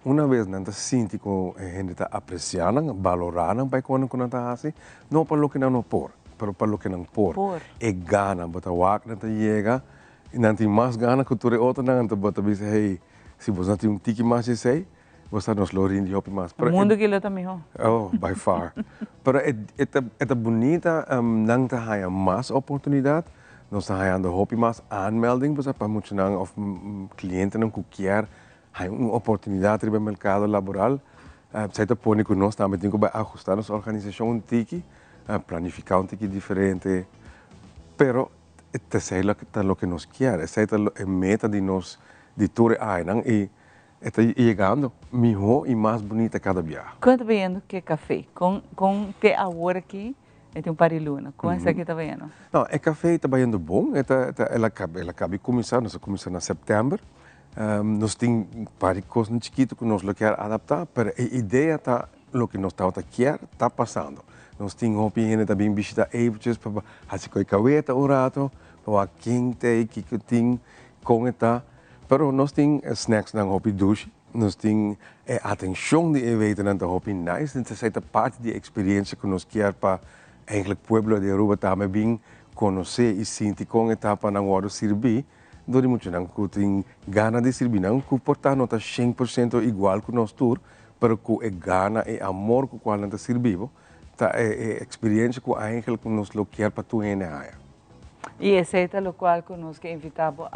Uma vez não sente que a gente está apreciando, valorando para quando não está assim, não para o que não pôr, para o que não pôr. É gana, para o que não chega. E não tem mais gana que tu outro não bota dizer hey se você não tem tiki mais sei você nos lorin de hopi mais. O mundo que lo também oh by far. Pero é bonita não tá há mais oportunidade nós tá há hopi mais aanmelding para muitos não of clientes não quer há uma oportunidade no mercado laboral. Sai tá pone que nós também tem que ajustar nossa organização um tiki planificar um tiki diferente. Pero essa é o que nos quer, essa é a meta de nós, de toda a área, e está chegando melhor e mais bonita cada dia. Quando vendo que café, com que agora aqui, tem um pariluna, com essa aqui está vendo? Não, o café está vendo bom, ela acaba de começar, nós começamos em setembro, nós temos várias coisas chiquitas que nós queremos adaptar, mas a ideia está, o que nós queremos, está passando. Nós temos opinião também visitar eventos para fazer com a cabeça um rato, para quem tem que tem com eta. Pero nós temos snacks na hopi douche, nós temos atenção de evento na hopi nice, então essa é parte da experiência que nós queremos para eigenlijk pueblo de Aruba também bem conhecer e sentir com eta para não hora servir. Dori muito não que tem gana de servir não, que portar nota 100% igual que nós tour, pero que é gana e amor que qual não servimos. É experiência que eigenlijk nos lo quer para tu ene área. E esse é o qual que nós que invitamos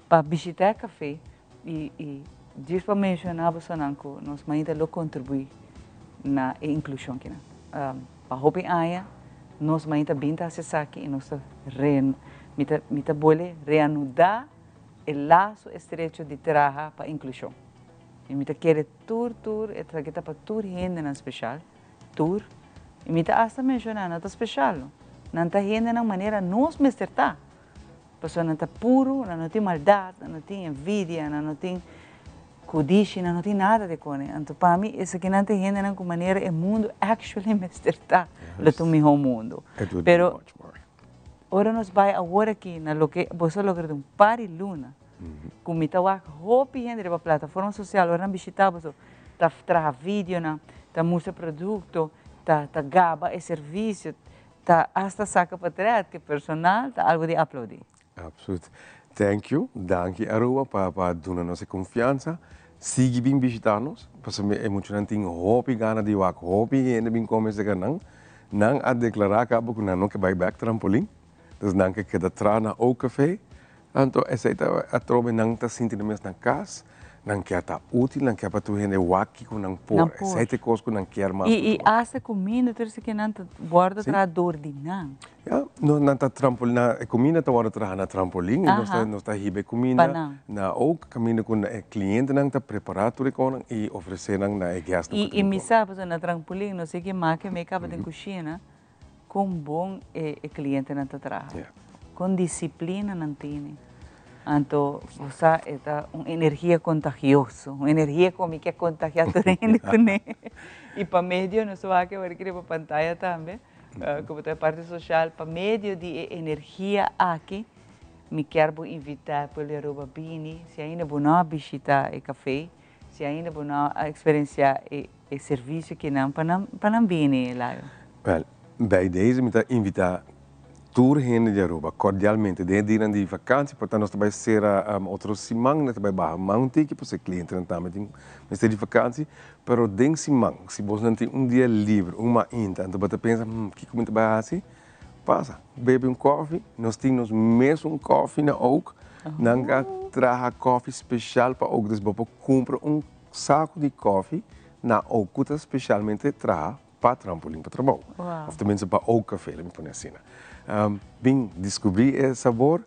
para visitar café e diz para mencionar você não que nós ainda lo contribui na inclusão aqui para hopi área nós ainda bem tá acessar aqui e nós mita bole reanudar o laço estreito de trabalho para inclusão. E mita querer tour é traqueta para tour gente na especial tour. E me está mencionando, não é especial. Não está indo de maneira nós mesmos está. A pessoa não está puro, não tem maldade, não tem envidia, não tem codice, não tem nada de coisa. Então, para mim, isso aqui não está indo de maneira o mundo actually mesmo está. O melhor mundo. Pero, agora nós vamos agora aqui, na lo que você logra um par e luna, com me está hopi gente da plataforma social, agora não visitar, você está vídeo, está mostra produto, tá gaba e serviço, tá hasta saca para trás, que personal, tá algo de aplaudir. Absoluto. Thank you. Danke Aruba para dar nossa confiança. Siga bem visitar-nos, porque é muito não tem hopi gana de wak hopi e ainda bem começa a não a declarar acaba que não que vai back trampolim, então não que da trana ou café, então essa é a troca não tá sentindo mesmo na casa. Não quer estar útil, não quer para tu render o aqui com não pôr. Essa é a coisa que não quer mais. E essa comida, terça que não guarda para dor de não. Não está trampolim, a comida está guarda na trampolim, não está ribe comida, na ou caminho com o cliente não está preparado e oferecer na gasto. E me sabe na trampolim, não sei que marca me acaba de cozinha, com bom o cliente não está trabalhando, com disciplina não tem. Então, você é uma energia contagiosa, uma energia como que é contagiada com ele. E para meio, nós vamos aqui para a pantalla também, como é parte social, para meio de energia aqui, me quero invitar para o Aruba Bini, se ainda não visitar o café, se ainda não experienciar o serviço que não, para não vir lá. Bij deze me invitar tour gente de Aruba, cordialmente, de dia de vakantie, portanto, nós também ser outro simang, nós também barra mountain, que você cliente não também tem de vakantie, pero den simang, se você não tem dia livre, uma inta, então você pensa, que comida vai assim, passa, bebe coffee, nós temos mesmo coffee na ook, não traga coffee especial para ook, dus você compra saco de coffee na ook, especialmente traga para trampolim para trabalho, ou também para ook café, me põe assim. Bem, descobrir esse sabor,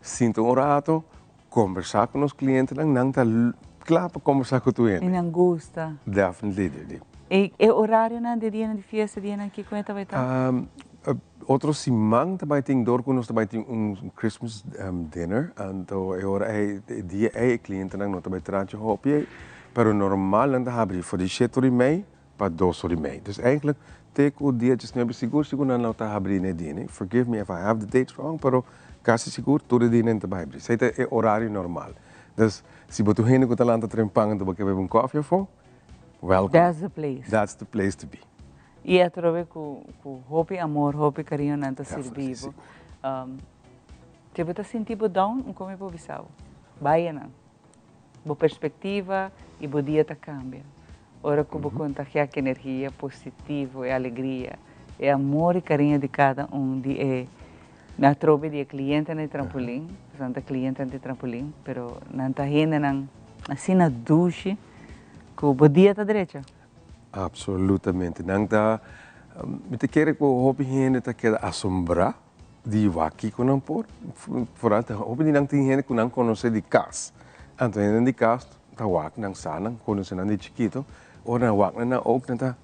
sinto um rato, conversar com os clientes, não está claro para conversar com o cliente. E não gosta. Definitely. E horário de dia de festa, dia que conta vai estar? Outro simang também tem dor com nós também tem Christmas dinner, então dia cliente não também traz hobby, pero normal não abrir voor de 7:30 para 2:30. Dus eigenlijk take o dia just não seguro não está abrir nem dia. Forgive me if I have the dates wrong, pero quase seguro todo dia não está abrir. Isso é horário normal. Dus se você heen com talanta trempang então você bebe coffee for, welcome. That's the place. That's the place to be. E é trove com hopi amor, hopi carinho não está servido. Se você sentir down, não come por visão. Vai não. Boa perspectiva e bom dia tá cambia. Ora que você contagiar que energia positiva, é alegria, é amor e carinho de cada de na trove de cliente no trampolim, santa cliente no trampolim, pero não tá rindo não assim na duche, que o bom dia tá direito. Absolutamente. Não está, me te quero que o hobby gente tá queda assombrar de waki com não por, fora tá hobby de não tem gente que não conhece de casa. Então gente de casa tá wak não sana, conhece não de chiquito, ou não wak não ook não tá,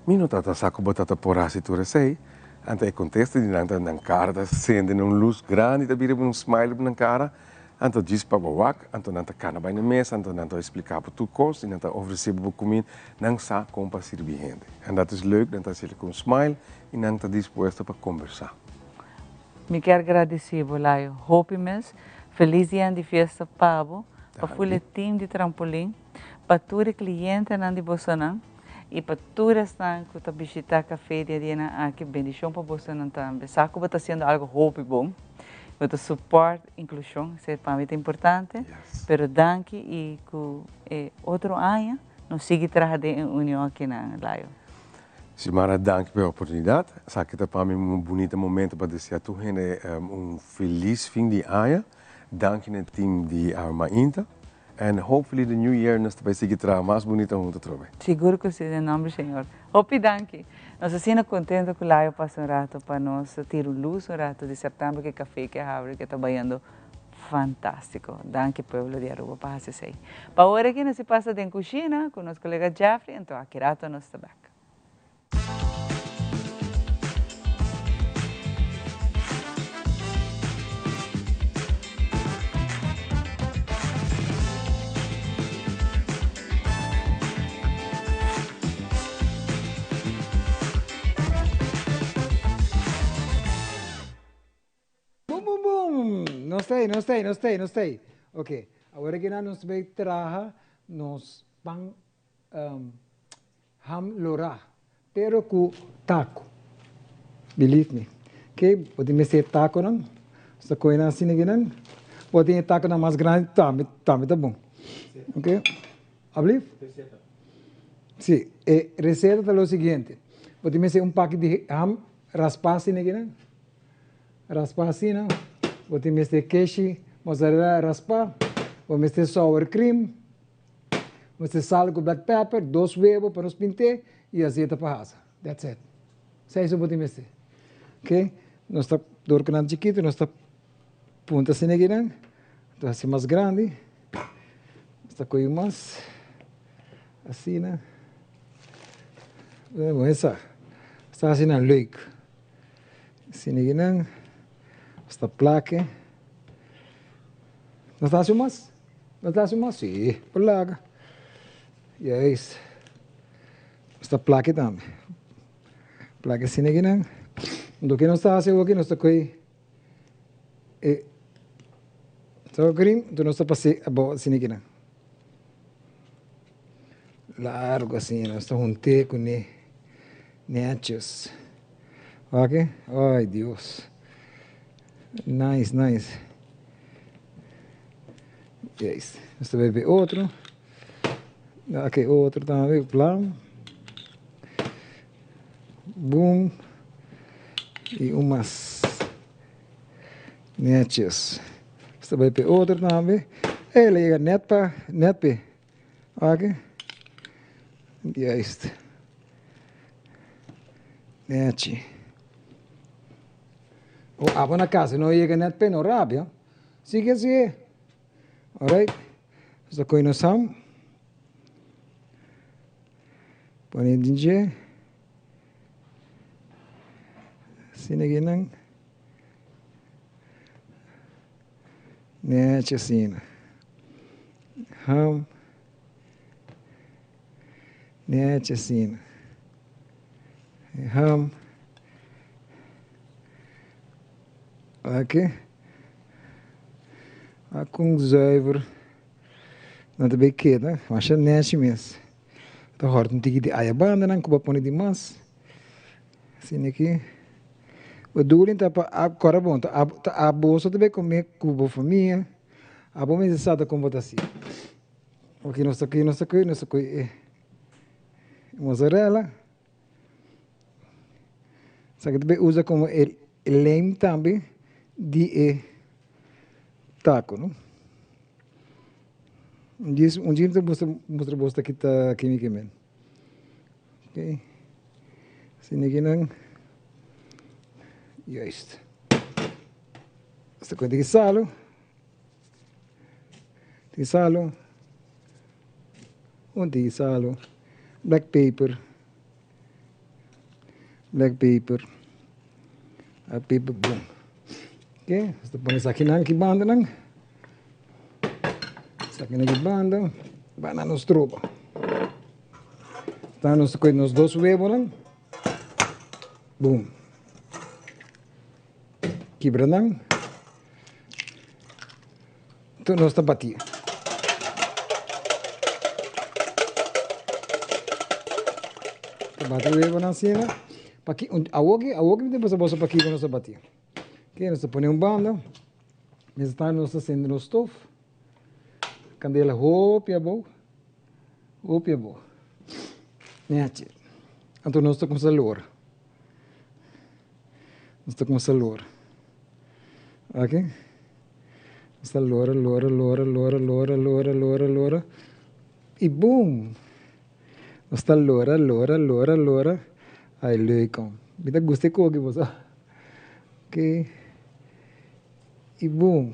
mino tá saco botar por a situação. Então é contexto de não cara tá sendo luz grande, tá vira smile na cara. Então diz para o wak, então não tá cana bem na mesa, então não tá explicar para tu coisa, não tá oferecer para comida, não sabe como para servir gente. E dat is leuk, não tá sendo com smile e não tá disposto para conversar. Me quero agradecer, Bolaio. Hope mes, feliz dia de festa pabo, para o time de trampolim, para todos clientes não de Bolsonaro e para todos que estão visitar café de dia aqui, bendição para Bolsonaro também. Sabe que está sendo algo hope bom. Muito suporte, inclusão, isso é para mim importante. Pero danke e que outro ano nós seguimos trabalhando em união aqui na Laio. Simara, danke pela oportunidade. Sabe que para mim bonito momento para dizer a tu feliz fim de ano. Danke no team de Armainta. And hopefully the new year nós vai seguir trabalhando mais bonito junto também. Seguro que sim, em nome do Senhor. Hope danke. Nós estamos contentes que o Laio passa um rato para nós ter luz um rato de setembro que café que abre que está trabalhando fantástico. Danke pueblo de Aruba para vocês. Para agora que nós se passa em cozinha com nosso colega Jeffrey, então aqui rato nós está back. Não sei. Ok. Agora que nós vamos trabalhar, nós vamos lora, pero com taco. Believe me. Ok? Pode ser taco não? Essa coisa assim não. Pode taco na mais grande, tá bom. Ok? Abrir? Sim. A receita é o seguinte. Pode ser pacote de ham raspar assim não? Raspar assim não? Pode meter queijo, mozzarella raspar, pode meter sour cream, meter sal com black pepper, 2 huevos para nos pintar e azeite para asa. That's it. Isso pode meter. Ok? Nós está dormindo chiquito, nós está punta assim aqui, então assim mais grande, está com mais assim, né? Vamos essa, está assim na leuk, assim aqui, né? Esta placa. Não está assim mais? Não está assim mais? Sim, placa. E é isso. Esta placa também. Placa assim aqui, né? Do que não está assim aqui, não está aqui. Só cream, tu não está passando a boa assim aqui, né? Largo assim, não está juntei com nachos. Ok? Ai, Deus. Nice. Yes. Este vai ver outro. Aqui outro também, plano. Boom. E umas nachos. Este vai ver outro também. Ele chega net pa. Ok? Yes. Nachi. O abo na casa, não chega net peno rápido. Sigue assim. Alright. Essa coisa no sam. Põe dinje. Sini ginang. Net assim. Ham. Net assim. Ham. Aqui. Akong zuiver. Dat een beetje, hè? Maar je net mis. Dan hoort een tikje die eierbanden dan kom op die mas. Zie ik. We doen het op een korabon. Te aboso te bij comer cubo família. Abo me zesada com botação. Aqui não sei. Mozzarella. Sabe que também usa como lem também de taco, não? Um dia mostra bosta que tá quimicamente. Ok. Assim aqui não. Juist. Esta coisa de salo. De salo. De salo. Black paper. A paper boom. Ok. Esta põe isso aqui não, que banda não. Isso aqui não que banda. Banana nos tropa. Tá nos dois huevos não. Boom. Quebra não. Então nós está batia. Bate o huevo na cena. Aqui, a outra depois a bolsa para aqui quando nós batia. Ok, nós põe banda. Nós está nós acende no stove. Candela roupa boa. Nete. Então nós está com salor. Ok? Está lora. E boom! Está lora. Aí, leuk. Bida gostei com o que você. Ok? E boom!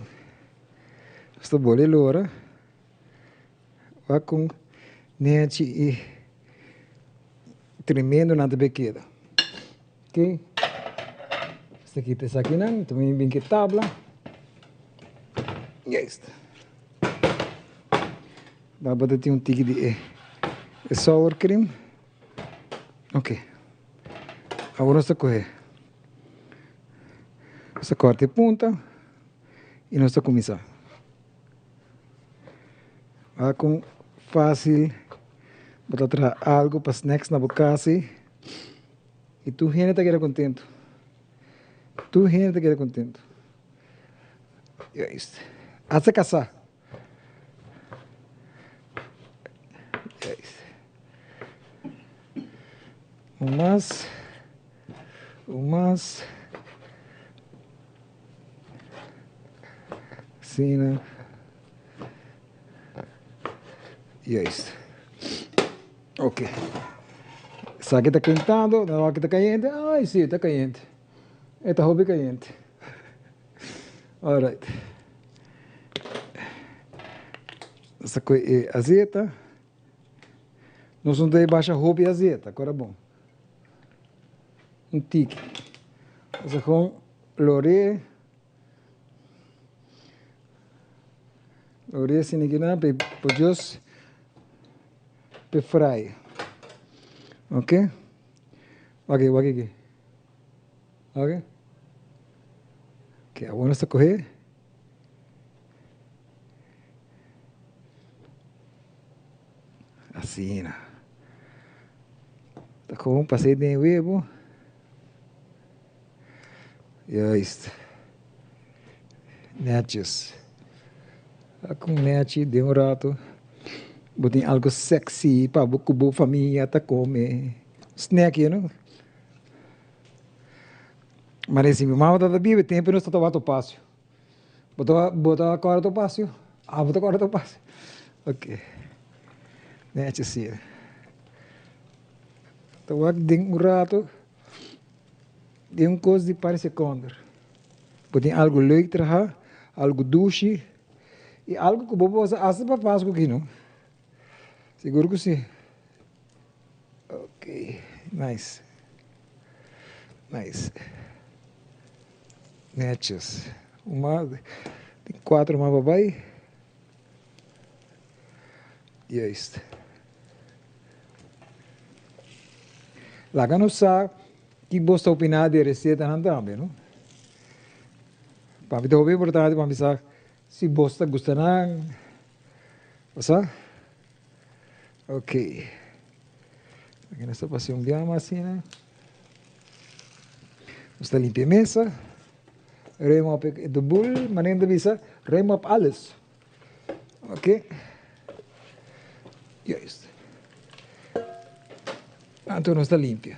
Está boa lora. Vai com nete e tremendo na bequeira. Ok? Essa aqui não, também bem que tabla. E é isso. Dá para ter um tique de sour cream. Ok. Agora nós correr. Nós corta a ponta e nós começar. Vai com fácil. Botar trazer algo para snacks na boca assim. E tu gente tá querendo contento. E é isso. Até caçar. É isso. O mais. Sim, né? E é isso. Ok. Isso aqui está quentando, não aqui está caliente. Ai, sim, está caliente. Está hobby caliente. Alright. Essa coisa é azeite. Nós não temos baixa hobby e azeite, agora bom. Um tique. Essa com lorê. Lorê se ninguém não, pode pe fry. Ok? Ok. Ok, agora nós correr. Assim, né? Tá com passei de huevo. E é isso. Netes. Tá com net de rato. Botei algo sexy para a família tá comer. Snack, you know? Mas assim, minha mãe tá bem, tempo não está tomando passo. Botar a cara do passo. Botar a cara do passo. Ok. Net assim. Então, aqui dentro rato, de coisa de para segundos. Tem algo leuk trabalhar, algo doce e algo que você possa fazer para Páscoa aqui, não? Seguro que sim. Ok, nice. Nice. Netjes. Tem 4 mais papai. Juist. Lá que não sabe que você opinar de receita não também, não? Para mim, é bem importante para mim saber se você gosta não. Passa? Ok. Aqui nessa passei dia assim, né? Você limpa a mesa. Rem op de boel, maar neem de visa, rem op alles. Oké? Juist. Então não está limpia.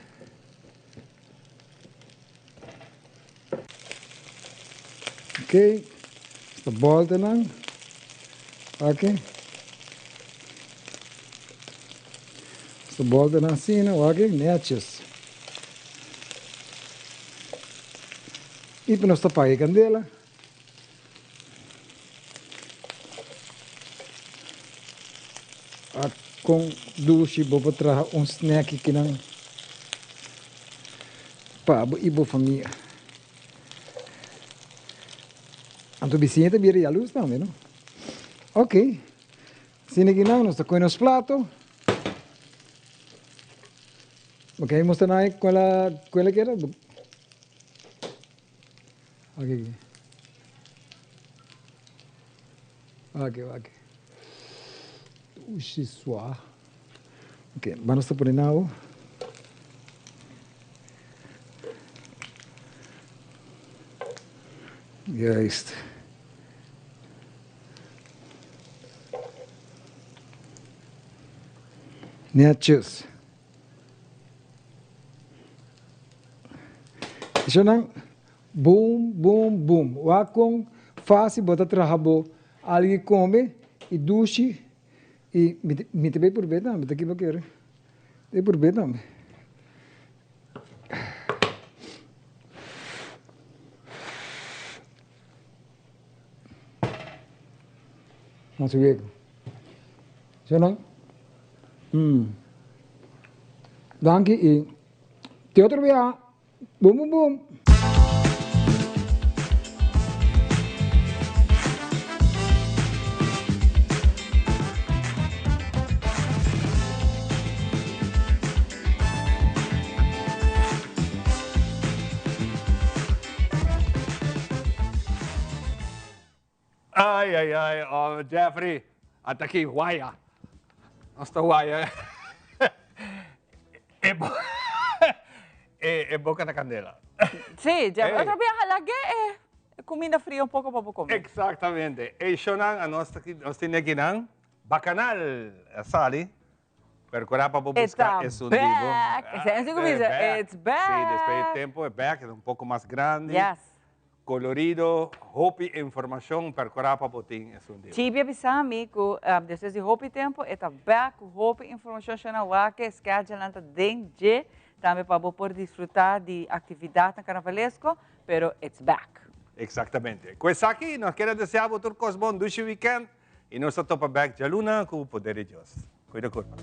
Ok? Esta volta não. Ok? Esta volta não assim, não? Ok? Netjes. E para nós tapar a candela. Com doce, vou trazer snack que não para a família. Então, vizinha também vira a luz também, não? Ok. Se aqui não, nós temos os pratos. Ok, mostra aí qual que era. Okay. Ushi swa. Okay, vamos a poner now. Juist. Netjes. Isso não. Boom, boom, boom. Wakong fácil botar trabalho, alguém come e duche e me também por bem também, daqui para querer. É por bem também. Vamos ver. Já não? Danke e te outro dia. Boom, boom, boom. Ai, oh, Jeffrey, at aqui, Waya. Nossa, Waya. É boca na candela. Sim, Jeffrey. Outro dia, halagé é comida fria pouco para comer. Exatamente. E xonan, nós temos aqui, bacanal, sali. Percorrer para buscar esse um It's back. Sim, depois do tempo é back, é pouco mais grande. Yes. Colorido, roupa e informação para correr para botin esse um Tibia bisami que depois de roupa e tempo é back, roupa e informação na wake, schedule anta dentro, também para poder desfrutar de atividade na carnavalesco, pero it's back. Exatamente. Com isso aqui, nós queremos desejar a todos um bom weekend e nós estamos back de luna com o poder de Deus. Cuida, curva.